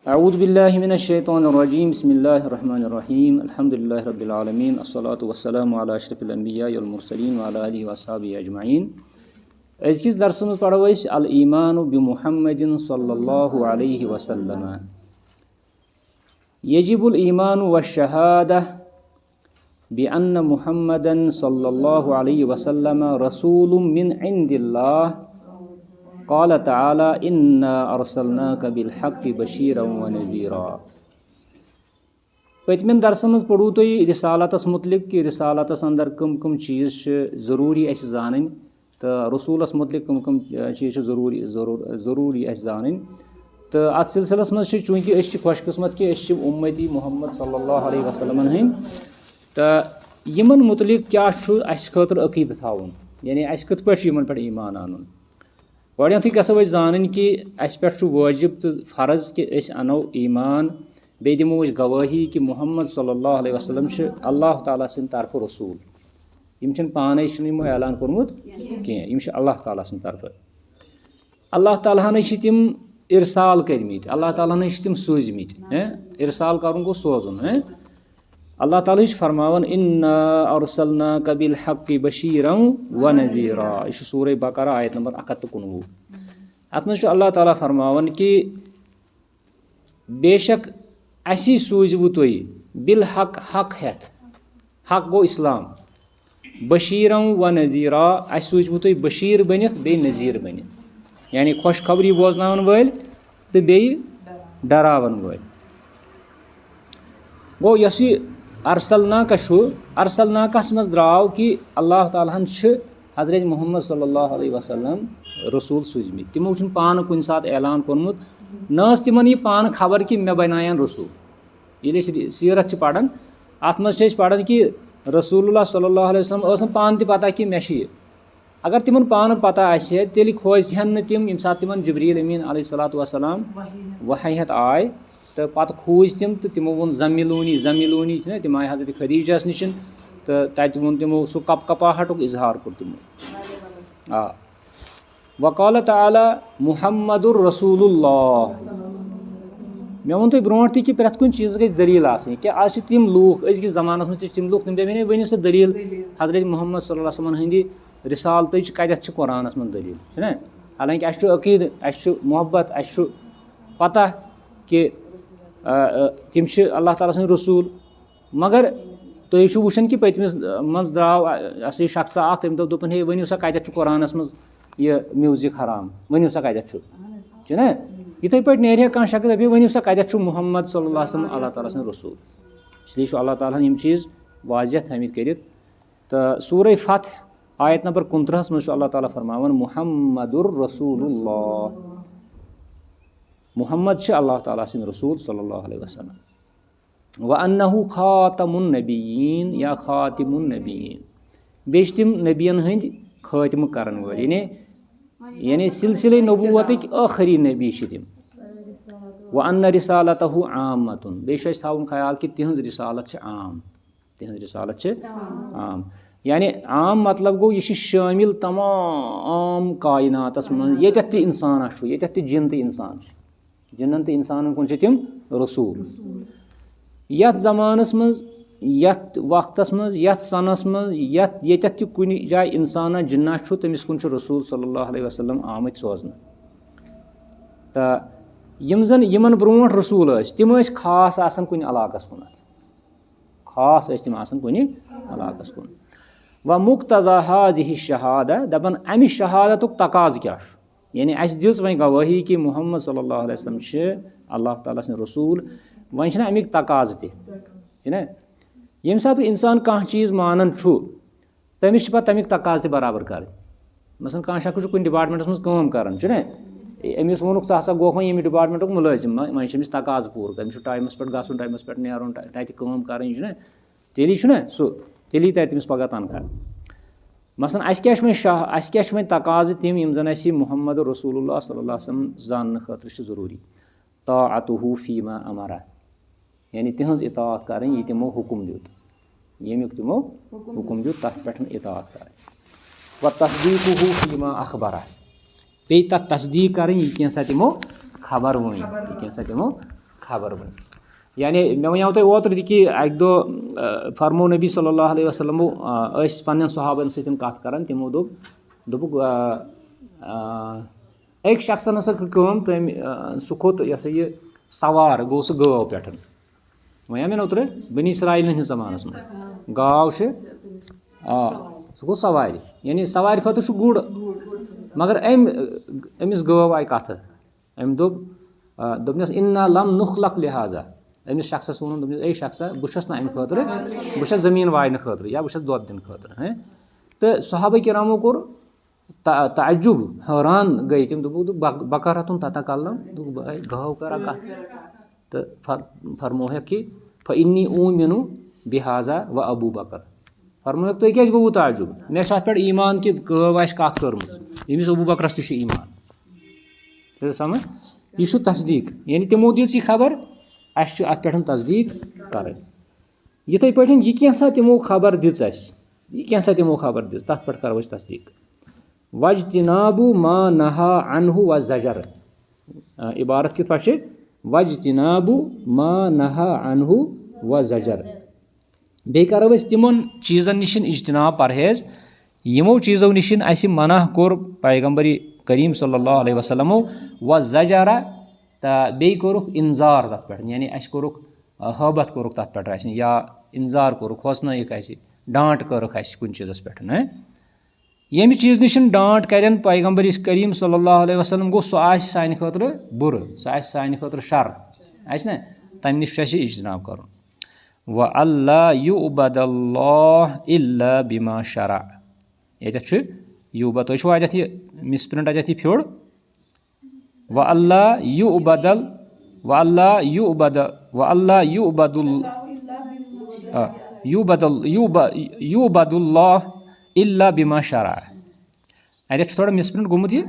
अऊज़ु बिल्लाहि मिनश शैतानिर रजीम बिस्मिल्लाहिर रहमानिर रहीम अल्हम्दुलिल्लाहि रब्बिल आलमीन अस्सलातु वस्सलामु अला अशरफिल अंबिया वल मुरसलीन व अला आलिहि व अस्हाबिहि अजमईन। अज़किस दर्सस मंज़ पढ़ो अस अल ईमानु बि मुहम्मदिन सल्लल्लाहु अलैहि वसल्लम। यजिबुल ईमानु व शहादा बि अन्न मुहम्मदन सल्लल्लाहु अलैहि वसल्लम रसूलुम मिन इंदिल्लाह क़ाल तआला इन्ना अरसलनाका बिल हक़्क़ि बशीरन व नज़ीरा। पतमिन दर्सन मज पढ़ू तुह रिसालतस मुतलिक कि रिसालतस अंदर कम कम चीज़ ज़रूरी अस जानन तो रसूलस मुतलिक कम कम चीज़ ज़रूरी अस जानन। तो अत सिलसिलस मज चूँकि अस खुशकिस्मत कि उम्मती मुहम्मद सल्लल्लाहु अलैहि वसल्लम हंद तो यमन मुतलिक क्या अस खतर अकीद थावन यानी अस कत पे पे ईमान आनुन। गो गो जान कि अस पे वाजिब तो फ़र्ज कि अनो ईमान बे दिमो गवाही कि मुहम्मद सल्लल्लाहु अलैहि वसल्लम अल्लाह ताला सिंद तरफ रसूल यम पाने यमो ऐलान कोर्मुत कह अल्लाह ताला सिंद तरफ। अल्लाह ताला तिम इरसाल कर्मित अल्लाह ताला तिम सूजमित इरसाल कर गो सोजुन। अल्लाह ताला फरमावन इन्ना अरसलनाका बिल हक़्क़ि बशीरन व नज़ीरा। यह सूरह बकरा आयत नंबर 119। अत मज अल्लाह ताला फरमावन कि बेशक असी सूजबु तुह बिल हक़ हक़ हेत हक़ गो इस्लाम बशीरन व नज़ीरा अस सूजबु तुह बशीर बनित बे नज़ीर बनित यानी खुशखबरी बोजनावन वल तो बे डरावन वल। गो यस अरसलनाका अरसलनाकस मज द्राव कि अल्लाह तालाहन हज़रत मुहम्मद सल्लल्लाहु अलैहि वसल्लम रसूल सूजमित। तिमो पान कुन सात ऐलान कोर्मुत न तिमन यह पान खबर कि मे बनायन रसूल। ये सीरत पढ़ान अत मज पढ़ान कि रसूलुल्लाह सल्लल्लाहु अलैहि वसल्लम पान ति पता कि मे अगर तिमन पान पता आसे तेल खोजहन तिम यम सात तिमन जिब्रील अमीन अलैहिस्सलातु वस्सलाम वही हेत आय तो पत खोज तिम तो तिमो वोन ज़मीलूनी तिम आय हज़रत खदीजस निश तो तत वोन तिमो सह कपकपाहटुक इजहार कोर तिमो। वक़ाल तआला मुहम्मदुर रसूलुल्लाह। मे वोन तुह ब्रोट कि प्रत कुन चीज़ गई दलील आसनी कि आज तिम लूख अज़किस ज़मानस मज तिम लूख तिम दपन वनो सह दलील हज़रत मुहम्मद सल्लल्लाहु अलैहि वसल्लम हंदी रिसालत कत कुरानस मज दलील ना। हालांकि अस अकीद अस मोहब्बत अस पता कि तिम अल्लाह ताला सं रसूल मगर तुम वुचन कि पतमिस मज द्राव अस शख्सा तम दोपन हे वनो सा कत कुरानस मज यह म्यूजिक हराम वनो सा कत ना। इथे पे नेर कह शख्स दपे वनो सा कत मुहम्मद सल्लल्लाहु अलैहि वसल्लम अल्लाह ताला सं रसूल। इसलिए अल्लाह ताला यम चीज़ वाज़ह थमित कर। तो सूरह फतह आयत नंबर 29 मज अल्लाह ताला फरमावन मुहम्मदुर रसूलुल्लाह। मुहम्मद अल्लाह ताला सिंद रसूल सल्लल्लाहु अलैहि वसल्लम व अन्नहु खातमुन नबिय्यीन या खातिमुन नबिय्यीन बे तिम नबियन हंद खातिम करन वल यानी सिलसिले नबूवत आखिरी नबी तिम। व अन्न रिसालतहु आमतुन बे थावन ख्याल कि तिहंज रिसालत आम यानी आम मतलब गो यह शामिल तमाम कायनातस मज ये इंसान ये जिन तो इंसान जिन्न तो इंसान कुन तिम रसूल। यथ ज़मानस मज यथ वक्तस मज यथ सनस मज ये कुन जाय इंसान जिन्ना तमिस कुन रसूल सल्लल्लाहु अलैहि वसल्लम आमत सोजन। तो यम जन यमन ब्रोट रसूल तिम खास आसन कुन इलाकस कुन खास तिम आसन कुन इलाकस कुन। व मुक्तज़ा हाज़िहि शहादा दपन अमि शहादतुक तकाज़ क्या यानी अस दिस वह गवाही कि मुहम्मद सल्लल्लाहु अलैहि वसल्लम अल्लाह ताला सं रसूल वह अमिक तकाज़ ना। यम सात इंसान कह चीज़ मानन तमिस पे तमिक तकाज़ बराबर कर। मसलन कह शख्स कुन डिपार्टमेंटस मज काम करान ना अमिस वोनुक सा हसा गो यम डिपार्टमेंटुक मुलाजिम वह तकाज़ पूर कर टाइमस पे गन टाइमस पे नेरुन तत काम कर तेली तेली तर तमिस पगह तनख्वाह। मसलन अस क्या तकाज़ तिम यम जन मुहम्मद रसूलुल्लाह सल्लल्लाहु अलैहि वसल्लम जान खतर ज़रूरी ताअतुहु फीमा अमरा यानी तिहंज इताअत कर ये तिमो हुकुम दित यमुक तिमो हुकुम दित तथ पे इताअत कर। व तस्दीकुहु फीमा अखबरा बे तथ तस्दीक कर यह कैसा तिमो खबर वन यह कैसा तिमो خبر ؤنۍ. یعنی مےٚ وَنیو تۄہہِ اوترٕ تہِ کہِ اَکہِ دۄہ فرمو نبی صلی اللہ علیہ وسلمو ٲسۍ پنٛنٮ۪ن صحابَن سۭتۍ کَتھ کَران تِمو دوٚپُکھ أکۍ شخصن ہسا کٔر کٲم تٔمۍ سُہ کھوٚت یہِ ہسا یہِ سوار گوٚو سُہ گٲو پٮ۪ٹھ. وَنیو مےٚ اوترٕ بنی اسرایٖلَن ہِنٛدِس زمانَس منٛز گاو چھِ سُہ گوٚو سوارِ. یعنی سوارِ خٲطرٕ چھُ گُر مگر أمِس گٲو آیہِ کَتھٕ. أمۍ دوٚپنَس اِنا لم نُخلق لِہٰذا. أمِس شخصس ووٚنُن دوٚپنَس اے شخصا بہٕ چھُس نہٕ اَمہِ خٲطرٕ بہٕ چھَس زٔمیٖن واینہٕ خٲطرٕ یا بہٕ چھَس دۄد دِنہٕ خٲطرٕ. تہٕ صحابہ کرامو کوٚر تعجُب حٲران گٔے تِم. دوٚپُکھ بقرتُن تتکلم. دوٚپُکھ گٲو کَرا کَتھ. تہٕ فرموہکھ کہِ فإنی اوٗمِنُ بِہٰذا و ابوٗ بکر. فرموہکھ تُہۍ کیٛازِ گوٚوُ تعجُب مےٚ چھُ اَتھ پٮ۪ٹھ ایٖمان کہِ گٲو آسہِ کَتھ کٔرمٕژ. ییٚمِس ابوٗ بکرس تہِ چھُ ایٖمان سمجھ. یہِ چھُ تصدیٖق. یعنی تِمو دِژ یہِ خبر اَسہِ چھُ اَتھ پٮ۪ٹھ تصدیٖق کَرٕنۍ. یِتھَے پٲٹھۍ یہِ کینٛژھا تِمو خبر دِژ اَسہِ یہِ کینٛژھا تِمو خبر دِژ تَتھ پٮ۪ٹھ کَرو أسۍ تصدیٖق. وجتِنابُ ما نہا عنہُ و زجر. عبارت کِتھ پٲٹھۍ چھِ وجتِنابُ ما نہا عنہُ و زجر. بیٚیہِ کَرو أسۍ تِمن چیٖزن نِش اجتناب پرہیز یِمو چیٖزو نِش اَسہِ منع کوٚر پیغمبر کریم صلی اللہ علیہ وسلمو و زجرا. تہٕ بیٚیہِ کوٚرُکھ اِنذار تَتھ پٮ۪ٹھ. یعنی اَسہِ کوٚرُکھ حٲبت کوٚرُکھ تَتھ پٮ۪ٹھ اَسہِ یا اِنذار کوٚرُکھ کھوژنٲیِکھ اَسہِ ڈانٛٹ کٔرٕکھ اَسہِ کُنہِ چیٖزس پٮ۪ٹھ. ییٚمہِ چیٖز نِش ڈانٛٹ کرن پیغمبر کریم صلی اللہ علیہ وسلم گوٚو سُہ آسہِ سانہِ خٲطرٕ بُرٕ سُہ آسہِ سانہِ خٲطرٕ شر آسہِ نا تَمہِ نِش چھُ اَسہِ اجتناب کَرُن. و اللہ یُعبد اللہ الا بما شرع. ییٚتٮ۪تھ چھُ یوٗبا تُہۍ چھُوا اَتٮ۪تھ یہِ مِسپرنٹ اَتٮ۪تھ یہِ پھیوٚر. و اللہ یُعبد و اللہ یُعبد و اللہ یُعبد یُعبد اللہ الا بما شرع. اَتٮ۪تھ چھُ تھوڑا مِسپرنٹ گوٚمُت یہِ.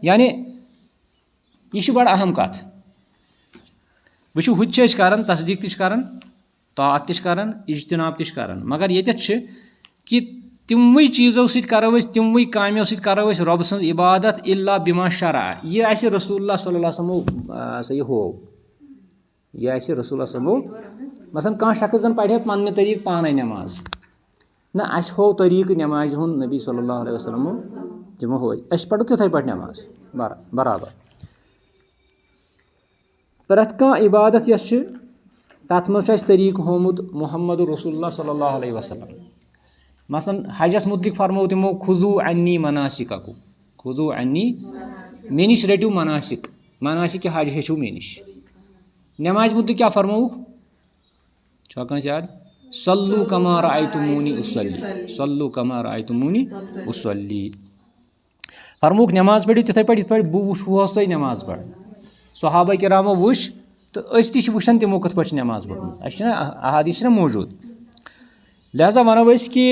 یعنی یہِ چھِ بَڑٕ اہم کَتھ. وٕچھِو ہُتہِ چھِ أسۍ کَران تصدیٖق تہِ چھِ کَران طاعت تہِ چھِ کَران اجتناب تہِ چھِ کَران مگر ییٚتٮ۪تھ چھِ کہِ تِموٕے چیٖزو سۭتۍ کَرو أسۍ تِموٕے کامیو سۭتۍ کَرو أسۍ رۄبہٕ سٕنٛز عبادت الا بما شرع. یہِ اَسہِ رسول اللہ صلی اللہ وسلمو سا یہِ ہوو یہِ اَسہِ رسول اللہ صٲبو مثلاً کانٛہہ شخص زَن پَرِ ہا پنٛنہِ طریٖقہٕ پانَے نٮ۪ماز نہ اَسہِ ہوو طریٖقہٕ نٮ۪مازِ ہُنٛد نبی صلی اللہ علیہ وسلمو تِمو ہوے أسۍ پَرو تِتھَے پٲٹھۍ نٮ۪ماز برابر. پرٛٮ۪تھ کانٛہہ عبادت یۄس چھِ تَتھ منٛز چھُ اَسہِ طریٖقہٕ ہومُت محمد رسول اللہ صلی اللہ علیہ وسلم. مثلاً حجس متعلق فرمو تِمو خُذوٗ عنی مناسِککُم خُذوٗ عنی مےٚ نِش رٔٹِو مناسِک حج ہیٚچھِو مےٚ نِش. نٮ۪مازِ متعلق کیٛاہ فرمووُکھ چھا کٲنٛسہِ یاد صلوٗ کما رأیتُموٗنی اُصلی صلوٗ کما رأیتُموٗنی اُصلی. فرمووُکھ نٮ۪ماز پٔرِو تِتھَے پٲٹھۍ یِتھ پٲٹھۍ بہٕ وٕچھوہس تۄہہِ نٮ۪ماز پَران. صحابہ کرامو وٕچھ تہٕ أسۍ تہِ چھِ وٕچھان تِمو کِتھ پٲٹھۍ چھِ نٮ۪ماز پٔرمٕژ. اَسہِ چھِنہ احادیٖث چھِنہ موٗجوٗد. لہٰذا وَنو أسۍ کہِ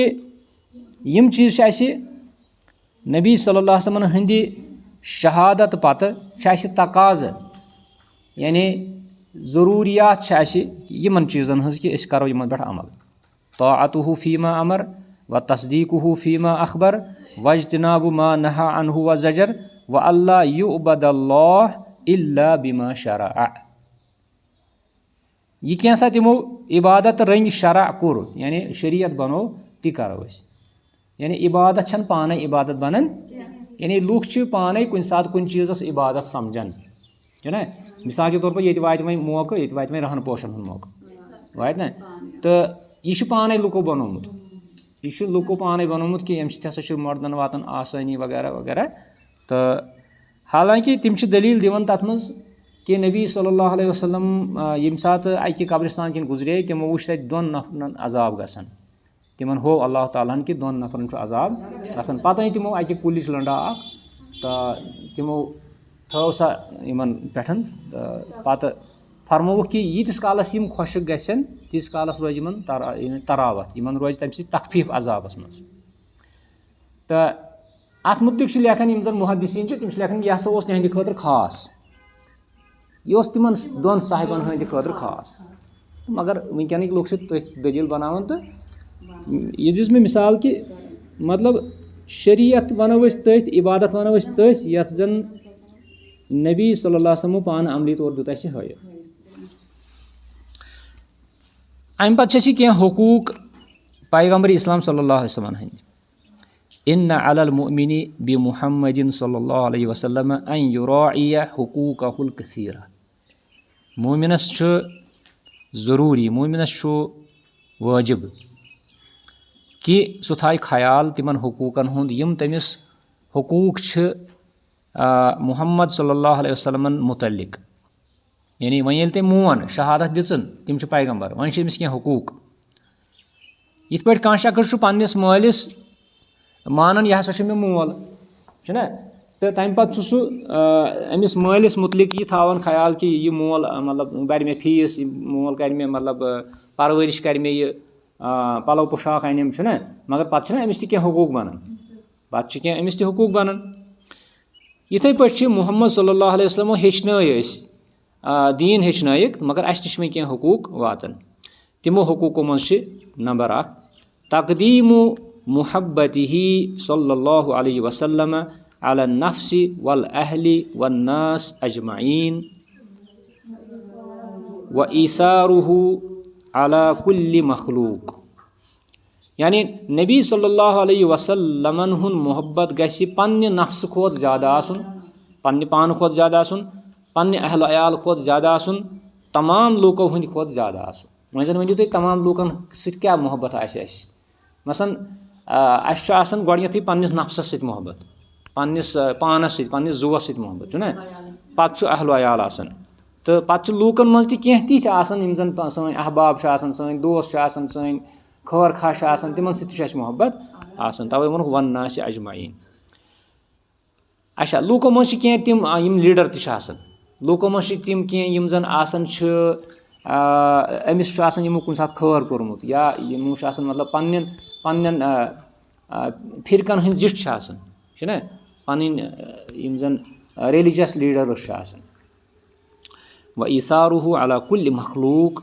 یِم چیٖز چھِ اَسہِ نبی صلی اللہ وسلمن ہٕنٛدِ شہادت پتہٕ چھِ اَسہِ تقاضہٕ یعنی ضروٗریات چھِ اَسہِ یِمن چیٖزن ہٕنٛز کہِ أسۍ کَرو یِمن پٮ۪ٹھ عمل. طاعتُہ فیٖما امر و تصدیٖقُہ فیٖما اخبر وجتنابُ ما نہا عنہُ و زجر و اللہ یُعبد اللہ الا بما شرع. یہِ کینٛژھا تِمو عبادت رٔنگۍ شرع کوٚر یعنی شریعت بنوو تہِ کرو أسۍ. یعنی عبادت چھنہٕ پانے عبادت بنان یعنی لُکھ چھِ پانے کُنہِ ساتہٕ کُنہِ چیٖزس عبادت سمجھان چھُنہ. مِثال کے طور پر ییٚتہِ واتہِ وۄنۍ موقعہٕ ییٚتہِ واتہِ وۄنۍ رہن پوشن ہُنٛد موقعہٕ واتہِ نہ تہٕ یہِ چھُ پانے لُکو بنومُت یہِ چھُ لُکو پانے بنومُت کہِ ییٚمہِ سۭتۍ ہسا چھُ مردن واتان آسٲنی وغیرہ وغیرہ. تہٕ حالانکہِ تِم چھِ دٔلیٖل دِوان تتھ منٛز کہِ نبی صلی اللہ علیہ وسلم ییٚمہِ ساتہٕ اکہِ قبرستان کِنۍ گُزرے تِمو وٕچھ تتہِ 2 نفرن عذاب گژھان. تِمن ہوو اللہ تعالیٰ ہن کہِ 2 نفرن چھُ عذاب گژھان. پتہٕ أنۍ تِمو اکہِ کُلِچ لٔنٛڈا اکھ تہٕ تِمو تھٲو سۄ یِمن پٮ۪ٹھ تہٕ پتہٕ فرمووُکھ کہِ ییٖتِس کالس یِم خۄشِک گژھن تیٖتِس کالس روزِ یِمن تراوت یِمن روزِ تمہِ سۭتۍ تخفیٖف عذابس منٛز. تہٕ اتھ مُتعلق چھِ لیکھان یِم زن محدثیٖن چھِ تِم چھِ لیکھان یہِ ہسا اوس تِہنٛدِ خٲطرٕ خاص یہِ اوس تِمن 2 صاحبن ہٕنٛدِ خٲطرٕ خاص. مگر وٕنکیٚنٕکۍ لُکھ چھِ تٔتھۍ دٔلیٖل بناوان تہٕ یہِ دِژ مےٚ مِثال کہِ مطلب شریعت وَنو أسۍ تٔتھۍ عبادت وَنو أسۍ تٔتھۍ یَتھ زَن نبی صلی اللہ وسلمو پانہٕ عملی طور دیُت اَسہِ ہٲیِتھ. اَمہِ پَتہٕ چھِ اَسہِ کینٛہہ حقوٗق پیغمبر اسلام صلی اللہ علیہ وسلم ہٕنٛدۍ اِنَّ علی المؤمنِ بِمُحمدٍ صلی اللہ علیہ وسلم ان یُراعِیَ حقوٗقَہُ الکثیٖرہ. مومِنَس چھُ ضروٗری، مومِنَس چھُ وٲجِب کہِ سُہ تھایہِ خیال تِمن حقوٗقن ہُنٛد یِم تٔمِس حقوٗق چھِ محمد صلی اللہ علیہ وسلمن مُتعلق. یعنی وۄنۍ ییٚلہِ تٔمۍ مون شہادت دِژٕن تِم چھِ پیغمبر، وۄنۍ چھِ أمِس کینٛہہ حقوٗق. یِتھ پٲٹھۍ کانٛہہ شخص چھُ پننِس مٲلِس مانان یہِ ہسا چھُ مےٚ مول چھُنہ، تہٕ تمہِ پتہٕ چھُ سُہ أمِس مٲلِس مُتعلق یہِ تھاوان خیال کہِ یہِ مول مطلب بَرِ مےٚ فیٖس، یہِ مول کرِ مےٚ مطلب پرؤرِش کرِ مےٚ یہِ پلو پوشاک اَنٮ۪م چھُنہ، مگر پتہٕ چھِنہ أمِس تہِ کینٛہہ حقوٗق بنان، پتہٕ چھِ کینٛہہ أمِس تہِ حقوٗق بنان. یِتھٕے پٲٹھۍ چھِ محمد صلی اللہ علیہ وسلمو ہیٚچھنٲے أسۍ دیٖن ہیٚچھنٲیِکھ، مگر اَسہِ تہِ چھِ وۄنۍ کینٛہہ حقوٗق واتان. تِمو حقوٗقو منٛز چھِ نمبر 1 تقدیٖمُ محبتِہ صلی اللہ علیہ وسلم علی النفس والاہلِ والناس اجمعین و ایثارُہ علی کُلہِ مخلوٗق. یعنی نبی صلی اللہ علیہ وسلمن ہُنٛد محبت گژھِ پننہِ نفسہٕ کھۄتہٕ زیادٕ آسُن، پننہِ پانہٕ کھۄتہٕ زیادٕ آسُن، پننہِ اہلِ عیال کھۄتہٕ زیادٕ آسُن، تمام لوٗکو ہٕنٛدِ کھۄتہٕ زیادٕ آسُن. وۄنۍ زن ؤنِو تُہۍ تمام لوٗکن سۭتۍ کیٛاہ محبت آسہِ اَسہِ؟ مثلاً اَسہِ چھُ آسان گۄڈنٮ۪تھٕے پننِس نفسس سۭتۍ محبت، پننِس پانس سۭتۍ، پننِس زُوس سۭتۍ محبت چھُنہ، پتہٕ چھُ اہلِ عیال آسان، تہٕ پتہٕ چھِ لوٗکن منٛز تہِ کینٛہہ تِتھۍ آسان یِم زن سٲنۍ احباب چھِ آسان، سٲنۍ دوس چھِ آسان، سٲنۍ خٲر خواہ چھِ آسان، تِمن سۭتۍ تہِ چھُ اَسہِ محبت آسان. توے ووٚنُکھ والناس اجمعین. اچھا لوٗکو منٛز چھِ کینٛہہ تِم یِم لیٖڈر تہِ چھِ آسان، لوٗکو منٛز چھِ تِم کینٛہہ یِم زن آسان چھِ أمِس چھُ آسان یِمو کُنہِ ساتہٕ خٲر کوٚرمُت، یا یِمو چھُ آسان مطلب پننٮ۪ن فرقن ہٕنٛدۍ زِٹھۍ چھِ آسان چھُنہ، پنٕنۍ یِم زن ریلِجس لیٖڈٲرٕس چھِ آسان. و ایثارُہ علی کُلہِ مخلوٗق.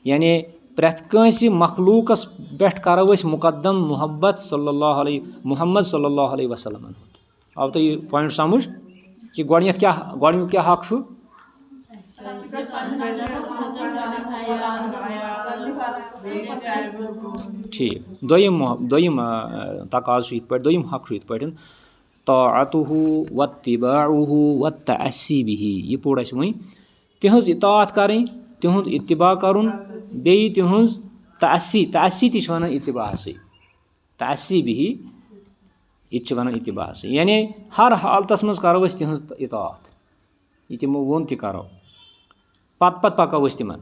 یعنی پرٛٮ۪تھ کٲنٛسہِ مخلوٗقس پٮ۪ٹھ کرو أسۍ مُقدم محمد صلی اللہ علیہ وسلمن ہُنٛد. آو تۄہہِ یہِ پویِنٹ سمجھ کہِ گۄڈنیُک کیٛاہ حق چھُ؟ ٹھیٖک. دوٚیِم تقاضہٕ چھُ یِتھ پٲٹھۍ، دوٚیِم حق چھُ یِتھ پٲٹھۍ طاعتُہ واتِّباعُہ والتأسی بِہ. یہِ پوٚر اَسہِ وۄنۍ. تِہنٛز اطاعت کرٕنۍ، تِہُنٛد اتباع کرُن، بیٚیہِ تِہنٛز تأسی تہِ چھِ ونان اتباعسٕے، تأسی بِہ یہِ تہِ چھِ ونان اتباعسٕے. یعنی ہر حالتس منٛز کرو أسۍ تِہنٛز اطاعت، یہِ تِمو ووٚن تہِ کرو، پتہٕ پکو أسۍ تِمن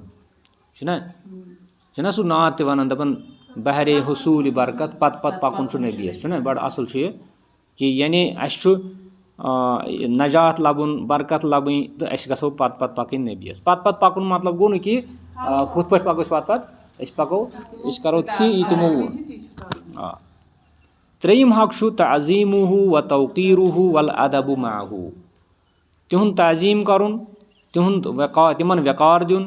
چھُنہ سُہ نعت تہِ ونان دپان بہرے حصوٗلِ برکت پتہٕ پکُن چھُ نبیَس چھُنہ. بڑٕ اصل چھُ یہِ کہِ یعنی اَسہِ چھُ نجات لبُن، برکت لبٕنۍ، تہٕ أسۍ گژھو پتہٕ پکٕنۍ نبیَس. پتہٕ پکُن مطلب گوٚو نہٕ کہِ ہُتھ پٲٹھۍ پکو أسۍ پتہٕ أسۍ پکو، أسۍ کرو تہِ یہِ تِمو ووٚن. ترٛیٚیِم حق چھُ تعظیٖمُہ و توقیٖرُہ والادبُ معہُ. تِہُنٛد تعظیٖم کرُن، تِمن وقار دیُن،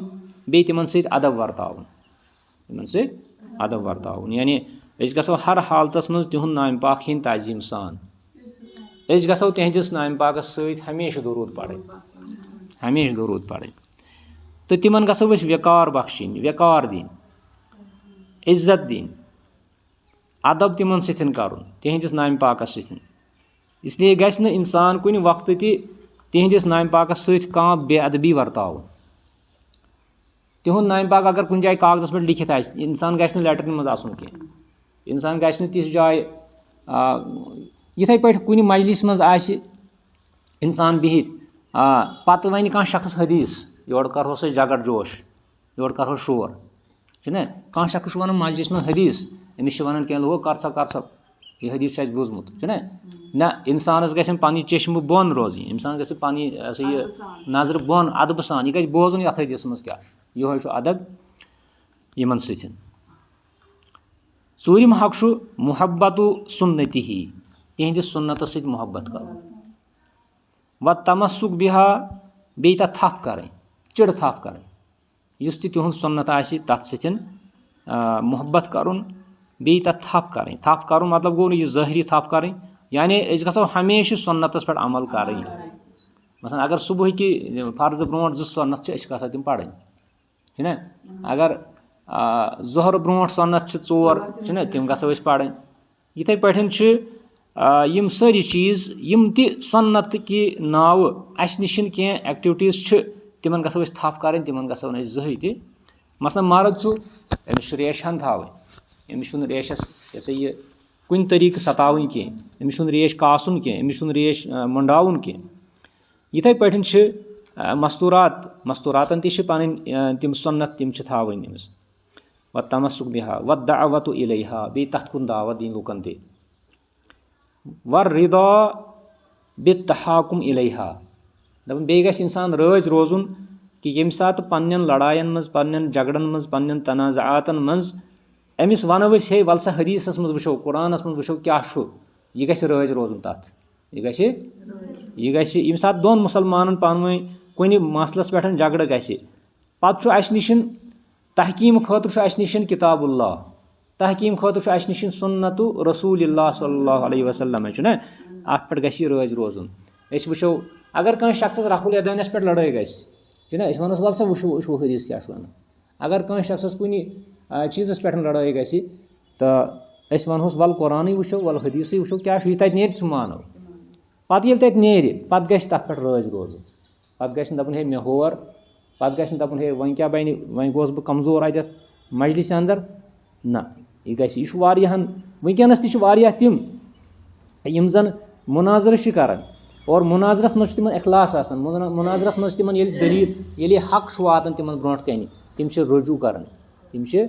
بیٚیہِ تِمن سۭتۍ ادب ورتاوُن. یعنی أسۍ گژھو ہر حالتس منٛز تِہُنٛد نامہِ پاک ہِنٛدۍ تعظیٖم سان. أسۍ گژھو تِہنٛدِس نامہِ پاکس سۭتۍ ہمیشہٕ درود پرٕنۍ، تہٕ تِمن گژھو أسۍ وقار بخشِنۍ، وقار دِنۍ، عزت دِنۍ، ادب تِمن سۭتۍ کرُن تِہنٛدِس نامہِ پاکس سۭتۍ. اسلیے گژھِ نہٕ انسان کُنہِ وقتہٕ تہِ تِہنٛدِس نامہِ پاکس سۭتۍ کانٛہہ بے ادبی ورتاوُن. تِہُنٛد نامہِ پاک اگر کُنہِ جایہِ کاغذس پٮ۪ٹھ لیکھِتھ آسہِ، انسان گژھِ نہٕ لیٹرِن منٛز اژُن کینٛہہ، انسان گژھِ نہٕ تِژھ جایہِ. یِتھٕے پٲٹھۍ کُنہِ مجلِس منٛز آسہِ انسان بِہِتھ، پتہٕ ونہِ کانٛہہ شخص حدیٖث، یورٕ کرہوس أسۍ جگڑ جوش، یورٕ کرہوس شور چھُنہ. کانٛہہ شخص چھُ ونان مجلِس منٛز حدیٖث، أمِس چھِ ونان کینٛہہ لوٗکھ کر سا یہِ حدیٖث چھُ اَسہِ بوٗزمُت چھُنہ. نہ، انسانس گژھن پنٕنۍ چشمہٕ بۄن روزٕنۍ، انسان گژھِ پنٕنۍ یہِ نظرٕ بۄن ادبہٕ سان، یہِ گژھِ بوزُن یتھ حدیٖثس منٛز کیٛاہ چھُ. یِہوے چھُ ادب یِمن سۭتۍ. ژوٗرِم حق چھُ محبتُ سُنتِہ، تِہنٛدِس سُنتس سۭتۍ محبت کرُن. و تمسُک بِہا، بیٚیہِ تتھ تھپھ کرٕنۍ، چِڑٕ تھپھ کرٕنۍ. یُس تہِ تِہُنٛد سُنت آسہِ تتھ سۭتۍ محبت کرُن، بیٚیہِ تتھ تھپھ کرٕنۍ. تھپھ کرُن مطلب گوٚو نہٕ یہِ ظٲہری تھپھ کرٕنۍ، یعنی أسۍ گژھو ہمیشہٕ سُنتس پٮ۪ٹھ عمل کرٕنۍ. مثلاً اگر صبحٕکہِ فرضہٕ برونٛٹھ 2 سُنت چھِ، أسۍ گژھو تِم پرٕنۍ چھِنہ. اگر ظہر برونٛٹھ سۄنت چھِ 4 چھِنہ تِم گژھو أسۍ پَرٕنۍ. یِتھَے پٲٹھۍ چھِ یِم سٲری چیٖز یِم تہِ سۄنت کہِ ناوٕ اَسہِ نِش کینٛہہ ایٚکٹِوِٹیٖز چھِ تِمن گژھو أسۍ تھپھ کَرٕنۍ تِمن گژھو نہٕ أسۍ زٕہٕنۍ تہِ. مثلاً مرد چھُ أمِس چھُ ریش ہن تھاوٕنۍ. أمِس چھُنہٕ ریشَس یہِ ہسا یہِ کُنہِ طریٖقہٕ سَتاوٕنۍ کینٛہہ. أمِس چھُنہٕ ریش کاسُن کینٛہہ. أمِس چھُنہٕ ریش مٔنڈاوُن کینٛہہ. یِتھَے پٲٹھۍ چھِ مستوٗراتن تہِ چھِ پَنٕنۍ تِم سۄنت تِم چھِ تھاوٕنۍ أمِس. وَ تَمسُک بِہا وَ دعوتُ اِلیہا بیٚیہِ تَتھ کُن دعوت دِنۍ لُکن تہِ. وَرِدا بِتحاکُم اِلیہا دَپان بیٚیہِ گژھِ اِنسان رٲضۍ روزُن کہِ ییٚمہِ ساتہٕ پننٮ۪ن لڑایَن منٛز پننٮ۪ن جگڑن منٛز پننٮ۪ن تنازعاتن منٛز أمِس وَنو أسۍ ہے وَلہٕ سا حدیٖثس منٛز وٕچھو قرآنس منٛز وٕچھو کیٛاہ چھُ یہِ گژھِ رٲضۍ روزُن تَتھ. یہِ گژھِ ییٚمہِ ساتہٕ دۄن مُسلمانن پانہٕ ؤنۍ کُنہِ مسلس پٮ۪ٹھ جگڑٕ گژھِ پتہٕ چھُ اَسہِ نِش تحکیٖم خٲطرٕ چھُ اَسہِ نِش کِتاب اللہ. تحکیٖم خٲطرٕ چھُ اَسہِ نِش سُنتُ رسوٗل اللہ صلی اللہ علیہ وسلم چھُنہ اَتھ پٮ۪ٹھ گژھِ یہِ رٲضۍ روزُن. أسۍ وٕچھو اگر کٲنٛسہِ شخصس رفُل یدٲنِس پٮ۪ٹھ لڑٲے گژھِ چھُنہ أسۍ وَنوس وَلہٕ سا وٕچھو حدیٖث کیٛاہ چھُ وَنان. اگر کٲنٛسہِ شخصس کُنہِ چیٖزس پٮ۪ٹھ لڑٲے گژھِ تہٕ أسۍ وَنہوس وَلہٕ قرآنٕے وٕچھو وَلہٕ حدیٖثٕے وٕچھو کیٛاہ چھُ یہِ تَتہِ نیرِ سُہ مانو. پتہٕ ییٚلہِ تَتہِ نیرِ پتہٕ گژھِ تَتھ پٮ۪ٹھ رٲضۍ روزُن. پتہٕ گژھِ نہٕ دَپُن ہے مےٚ ہور پتہٕ گژھِ نہٕ دَپُن ہے وۄنۍ کیٛاہ بَنہِ وۄنۍ گوس بہٕ کمزور اَتٮ۪تھ مجلِسہِ اندر نہ. یہِ گژھِ یہِ چھُ واریاہن وٕنکیٚنس تہِ چھِ واریاہ تِم یِم زن مُناظرٕ چھِ کران اور مُناظرس منٛز چھُ تِمن اخلاص آسان. مُناظرس منٛز چھِ تِمن ییٚلہِ دٔلیٖل ییٚلہِ یہِ حق چھُ واتان تِمن برونٛٹھ کَنہِ تِم چھِ رجوٗع کران. تِم چھِ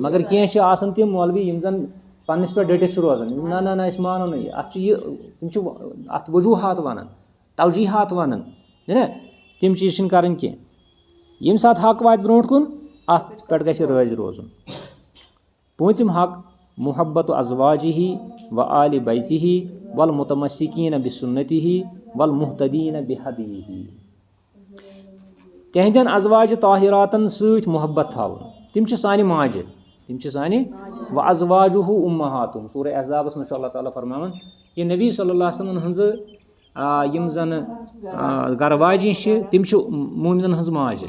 مگر کینٛہہ چھِ آسان تِم مولوی یِم زن پننِس پٮ۪ٹھ ڈٔٹِتھ چھِ روزان. نہ أسۍ مانو نہٕ یہِ اَتھ چھُ یہِ تِم چھِ اَتھ وجوٗہات وَنان توجیٖحات وَنان چھُنہ تِم چیٖز چھِنہٕ کَرٕنۍ کینٛہہ. ییٚمہِ ساتہٕ حق واتہِ برونٛٹھ کُن اَتھ پٮ۪ٹھ گژھِ رٲضۍ روزُن. پوٗنٛژِم حق محبتُ ازواجِہی و آلِ بیتِہی والمتمسکیٖنَ بسُنتِہی والمہتدیٖنَ بہدیہی. تِہنٛدٮ۪ن ازواجہِ طاہِراتن سۭتۍ محبت تھاوُن. تِم چھِ سانہِ ماجہِ تِم چھِ سانہِ و ازواجُہُ اُمہاتُم. سورہ احزابس منٛز چھُ اللہ تعالیٰ فرماوان کہِ نبی صلی اللہ علیہ وسلمن ہٕنٛزٕ یِم زن گرٕ واجِنۍ چھِ تِم چھِ مومنن ہٕنٛز ماجہِ.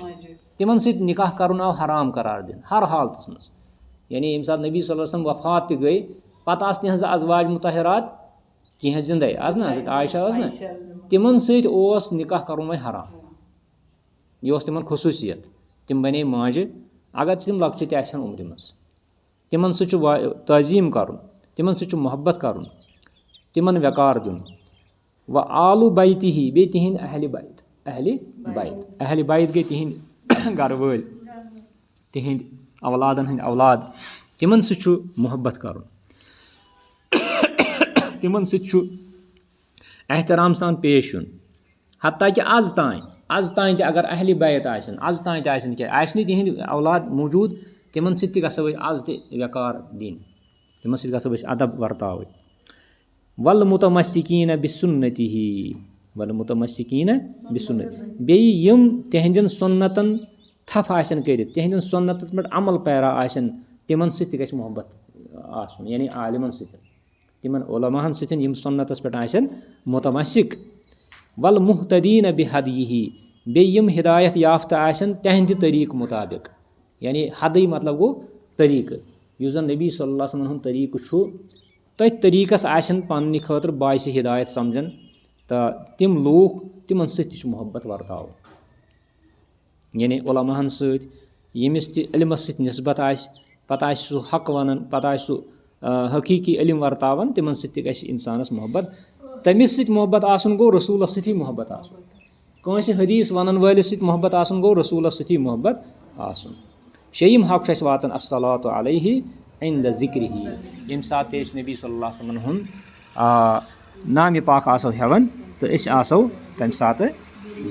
تِمن سۭتۍ نکاح کرُن آو حرام قرار دِنہٕ ہر حالتس منٛز. یعنی ییٚمہِ ساتہٕ نبی صلی اللہ علیہ وسلم وفات تہِ گٔے پتہٕ آسہٕ تِہنٛزٕ ازواج مُطہرات کینٛہہ زِندے آسہٕ نہ حضرت عایشہ ٲس نہ تِمن سۭتۍ اوس نکاح کرُن وۄنۍ حرام. یہِ اوس تِمن خصوٗصیت. تِم بنے ماجہِ اگر تِم لۄکچہِ تہِ آسن عمرِ منٛز. تِمن سۭتۍ چھُ تعظیٖم کرُن تِمن سۭتۍ چھُ محبت کرُن تِمن وقار دیُن. و آلوٗ بیتِہی بیٚیہِ تِہنٛدۍ اہلِ بیت گٔے تِہنٛدۍ گرٕ وٲلۍ تِہنٛدۍ اولادن ہٕنٛدۍ اولاد تِمن سۭتۍ چھُ محبت کرُن. تِمن سۭتۍ چھُ احترام سان پیش یُن. حتیٰ کہِ آز تانۍ تہِ اگر اہلِ بیت آسن آز تانۍ تہِ آسن کینٛہہ آسہِ نہٕ تِہنٛدۍ اولاد موٗجوٗد تِمن سۭتۍ تہِ گژھو أسۍ آز تہِ وقار دِنۍ. تِمن سۭتۍ گژھو أسۍ ادب ورتاوٕنۍ. والمتمسکیٖنَ بسُنتِہی بیٚیہِ یِم تِہنٛدٮ۪ن سُنتن تھپھ آسن کٔرِتھ تِہنٛدٮ۪ن سُنتن پٮ۪ٹھ عمل پیرا آسن تِمن سۭتۍ تہِ گژھِ محبت آسُن. یعنی عالمن سۭتۍ تِمن علماہن سۭتۍ یِم سُنتس پٮ۪ٹھ آسن مُتمسِک. والمہتدیٖنَ بہدیہی بیٚیہِ یِم ہدایت یافتہٕ آسن تِہنٛدِ طریٖقہٕ مُطابق. یعنی حدٕے مطلب گوٚو طریٖقہٕ یُس زن نبی صلی اللہ علیہ وسلمن ہُنٛد طریٖقہٕ چھُ تٔتھۍ طریٖقس آسن پننہِ خٲطرٕ باعثِ ہدایت سمجھان تہٕ تِم لوٗکھ تِمن سۭتۍ تہِ چھُ محبت ورتاوُن. یعنی علماہن سۭتۍ ییٚمِس تہِ علمس سۭتۍ نسبت آسہِ پتہٕ آسہِ سُہ حق ونان پتہٕ آسہِ سُہ حقیٖقی علم ورتاوان تِمن سۭتۍ تہِ گژھِ انسانس محبت. تٔمِس سۭتۍ محبت آسُن گوٚو رسوٗلس سۭتی محبت آسُن. کٲنٛسہِ حدیٖث ونن وٲلِس سۭتۍ محبت آسُن گوٚو رسوٗلس سۭتی محبت آسُن. شیٚیِم حق چھُ اَسہِ واتان الصلاۃ علیہ عند ذِکرِہی. ییٚمہِ ساتہٕ تہِ أسۍ نبی صلی اللہ علیہ وسلمن ہُنٛد نامہِ پاک آسو ہٮ۪وان تہٕ أسۍ آسو تمہِ ساتہٕ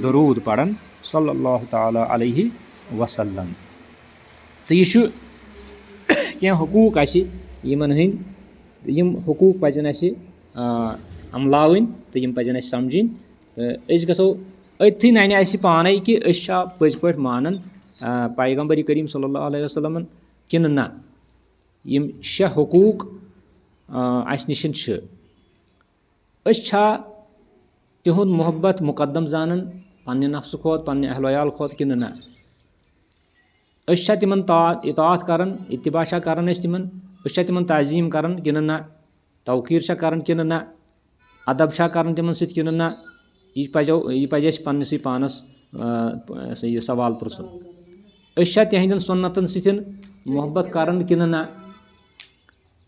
دروٗد پران صلی اللہ تعالیٰ علیہ وسلم. تہٕ یہِ چھُ کینٛہہ حقوٗق اَسہِ یِمن ہٕنٛدۍ یِم حقوٗق پزن اَسہِ عملاوٕنۍ تہٕ یِم پزن اَسہِ سمجھِنۍ. تہٕ أسۍ گژھو أتھی ننہِ اَسہِ پانے کہِ أسۍ چھا پٔزۍ پٲٹھۍ مانان پیغمبر کریم صلی اللہ علیہ وسلمن کِنہٕ نہ. یِم 6 حقوٗق اَسہِ نِش چھِ أسۍ چھا تِہُنٛد محبت مُقدم زانان پننہِ نفسہٕ کھۄتہٕ پننہِ اہلِ عیال کھۄتہٕ کِنہٕ نہ. أسۍ چھا تِمن اطاعت کران اتباع چھا کران أسۍ تِمن أسۍ چھا تِمن تعظیٖم کران کِنہٕ نہ توقیٖر چھا کران کِنہٕ نہ ادب چھا کران تِمن سۭتۍ کِنہٕ نہ یہِ پزِ اَسہِ پننسٕے پانس یہِ سوال پرژھُن أسۍ چھا تِہنٛدٮ۪ن سُنتن سۭتۍ محبت کران کِنہٕ نہ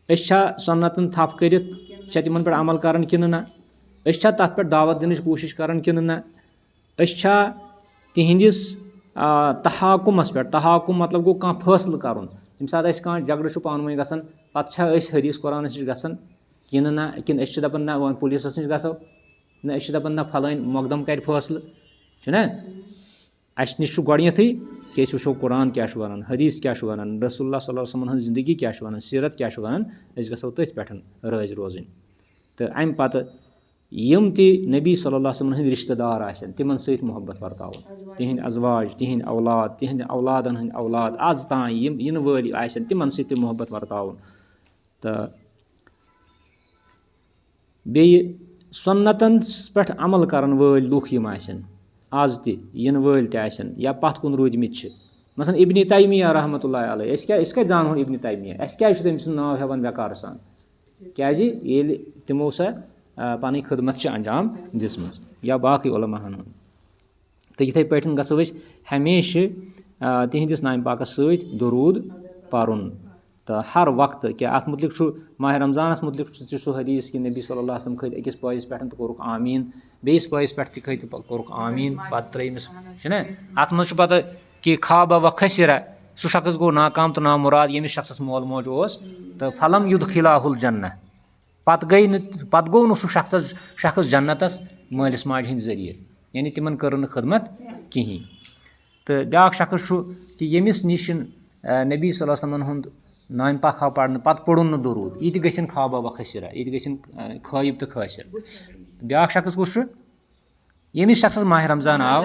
أسۍ چھا سُنتن تھپھ کٔرِتھ چھا تِمن پٮ۪ٹھ عمل کران کِنہٕ نہ أسۍ چھا تتھ پٮ۪ٹھ دعوت دِنٕچ کوٗشش کران کِنہٕ نہ أسۍ چھا تِہنٛدِس تحاکُمس پٮ۪ٹھ تحاکُم مطلب گوٚو کانٛہہ فٲصلہٕ کرُن ییٚمہِ ساتہٕ اَسہِ کانٛہہ جگڑٕ چھُ پانہٕ ؤنۍ گژھان پتہٕ چھا أسۍ حدیٖث قرآنس نِش گژھان کِنہٕ نہ کِنہٕ أسۍ چھِ دپان نہ وۄنۍ پُلیٖسس نِش گژھو نہ أسۍ چھِ دپان نہ فلٲنۍ مۄقدم کرِ فٲصلہٕ چھُنہ اَسہِ نِش چھُ گۄڈنیٚتھٕے کہِ أسۍ وٕچھو قرآن کیاہ چھُ ونان حدیٖث کیاہ چھُ ونان رسول اللہ صلی اللہ علیہ وسلمن ہٕنٛز زندگی کیاہ چھِ ونان سیٖرت کیاہ چھُ ونان أسۍ گژھو تٔتھۍ پٮ۪ٹھ رٲضۍ روزٕنۍ تہٕ امہِ پتہٕ یِم تہِ نبی صلی اللہ علیہ وسلمن ہٕنٛدۍ رشتہٕ دار آسن تِمن سۭتۍ محبت ورتاوُن تِہنٛدۍ ازواج تِہنٛدۍ اولاد تِہنٛدِ اولادن ہٕنٛدۍ اولاد آز تام یِم یِنہٕ وٲلۍ آسن تِمن سۭتۍ تہِ محبت ورتاوُن تہٕ بیٚیہِ سُنتن پٮ۪ٹھ عمل کرن وٲلۍ لُکھ یِم آسن آز تہِ یِنہٕ وٲلۍ تہِ آسن یا پتھ کُن روٗدۍمٕتۍ چھِ مثلاً ابنِ تیمیہ رحمتہ اللہ علیہ أسۍ کتہِ زانہون ابنِ تیمیہ اَسہِ کیازِ چھُ تٔمۍ سُنٛد ناو ہٮ۪وان وٮ۪کار سان کیازِ ییٚلہِ تِمو سۄ پنٕنۍ خدمت چھِ انجام دِژمٕژ یا باقٕے علماہن ہُنٛد تہٕ یِتھٕے پٲٹھۍ گژھو أسۍ ہمیشہِ تِہنٛدِس نامہِ پاکس سۭتۍ درود پرُن تہٕ ہر وقتہٕ کیٛاہ اَتھ مُتعلق چھُ ماہِ رمضانس مُتعلق تہِ سُہ حدیٖث کہِ نبی صلی اللہ علیہ وسلم کھٔتۍ أکِس پٲیِس پٮ۪ٹھ تہٕ کوٚرُکھ آمیٖن بیٚیِس پٲیِس پٮ۪ٹھ تہِ کھٔتۍ تہٕ کوٚرُکھ آمیٖن پتہٕ ترٛٲیمِس چھُنہ اتھ منٛز چھُ پتہٕ کہِ خابہ و خسرہ سُہ شخص گوٚو ناکام تہٕ نامُراد ییٚمِس شخصس مول موج اوس تہٕ فلم یُدخِلاہُ الجنہ پتہٕ گوٚو نہٕ سُہ شخص جنتس مٲلِس ماجہِ ہٕنٛدِ ذٔریعہٕ یعنی تِمن کٔر نہٕ خدمت کِہینۍ تہٕ بیٛاکھ شخص چھُ کہِ ییٚمِس نِش نبی صلی اللہ علیہ وسلمن ہُنٛد نامہِ پاک آو پرنہٕ پتہٕ پوٚرُن نہٕ درود یہِ تہِ گژھن خابہ و خسرہ یہِ تہِ گژھن خٲیِب تہٕ خٲسِر بیٛاکھ شخص کُس چھُ ییٚمِس شخصس ماہِ رمضان آو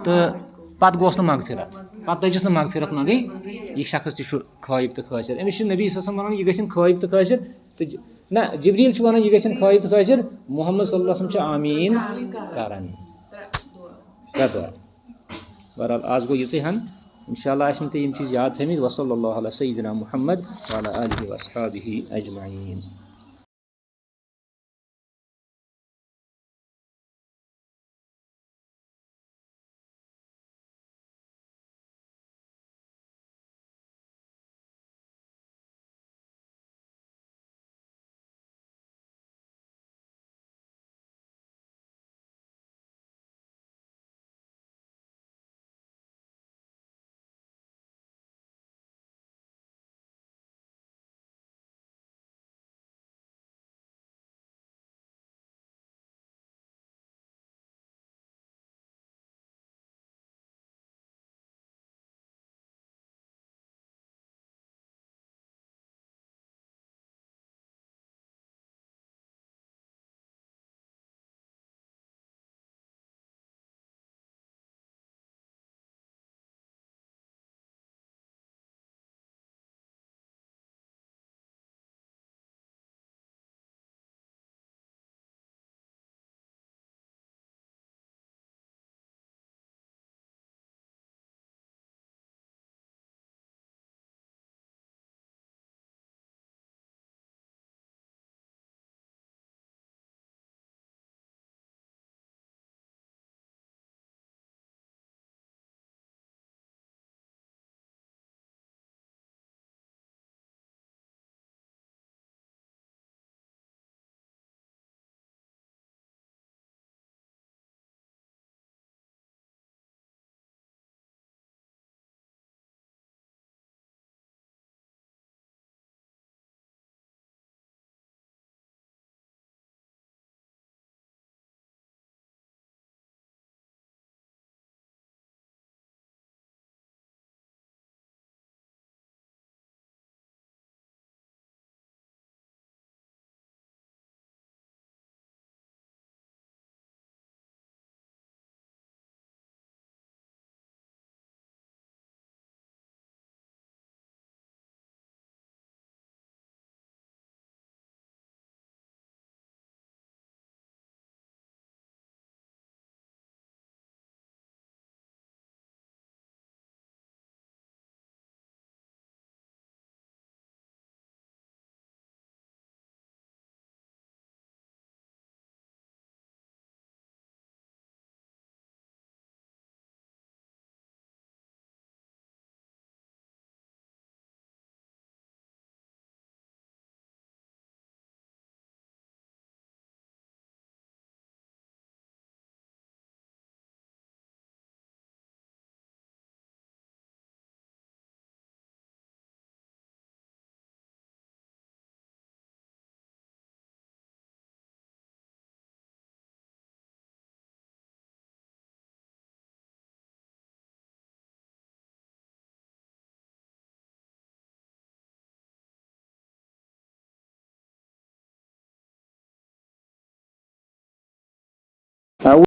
تہٕ پتہٕ گوٚژھ نہٕ مغفرت پتہٕ لٔجِس نہٕ مغفرت منٛگٕنۍ یہِ شخص تہِ چھُ خٲیِب تہٕ خٲسِر أمِس چھِ نبی صلی اللہ علیہ وسلم ونان یہِ گژھن خٲیِب تہٕ خٲسِر تہٕ نہ جبریٖل چھُ ونان یہِ گژھن خٲیِب تہٕ خٲسِر محمد صلی اللہ علیہ وسلم چھُ آمیٖن کران ترٛےٚ دۄہ بہرحال آز گوٚو یِژٕے ہن انشاء اللہ آسن تۄہہِ یِم چیٖز یاد تھٲمٕتۍ وصلی اللہ علیہ سیدنا محمد وعلیٰ آلہ وصحبہ اجمعیٖن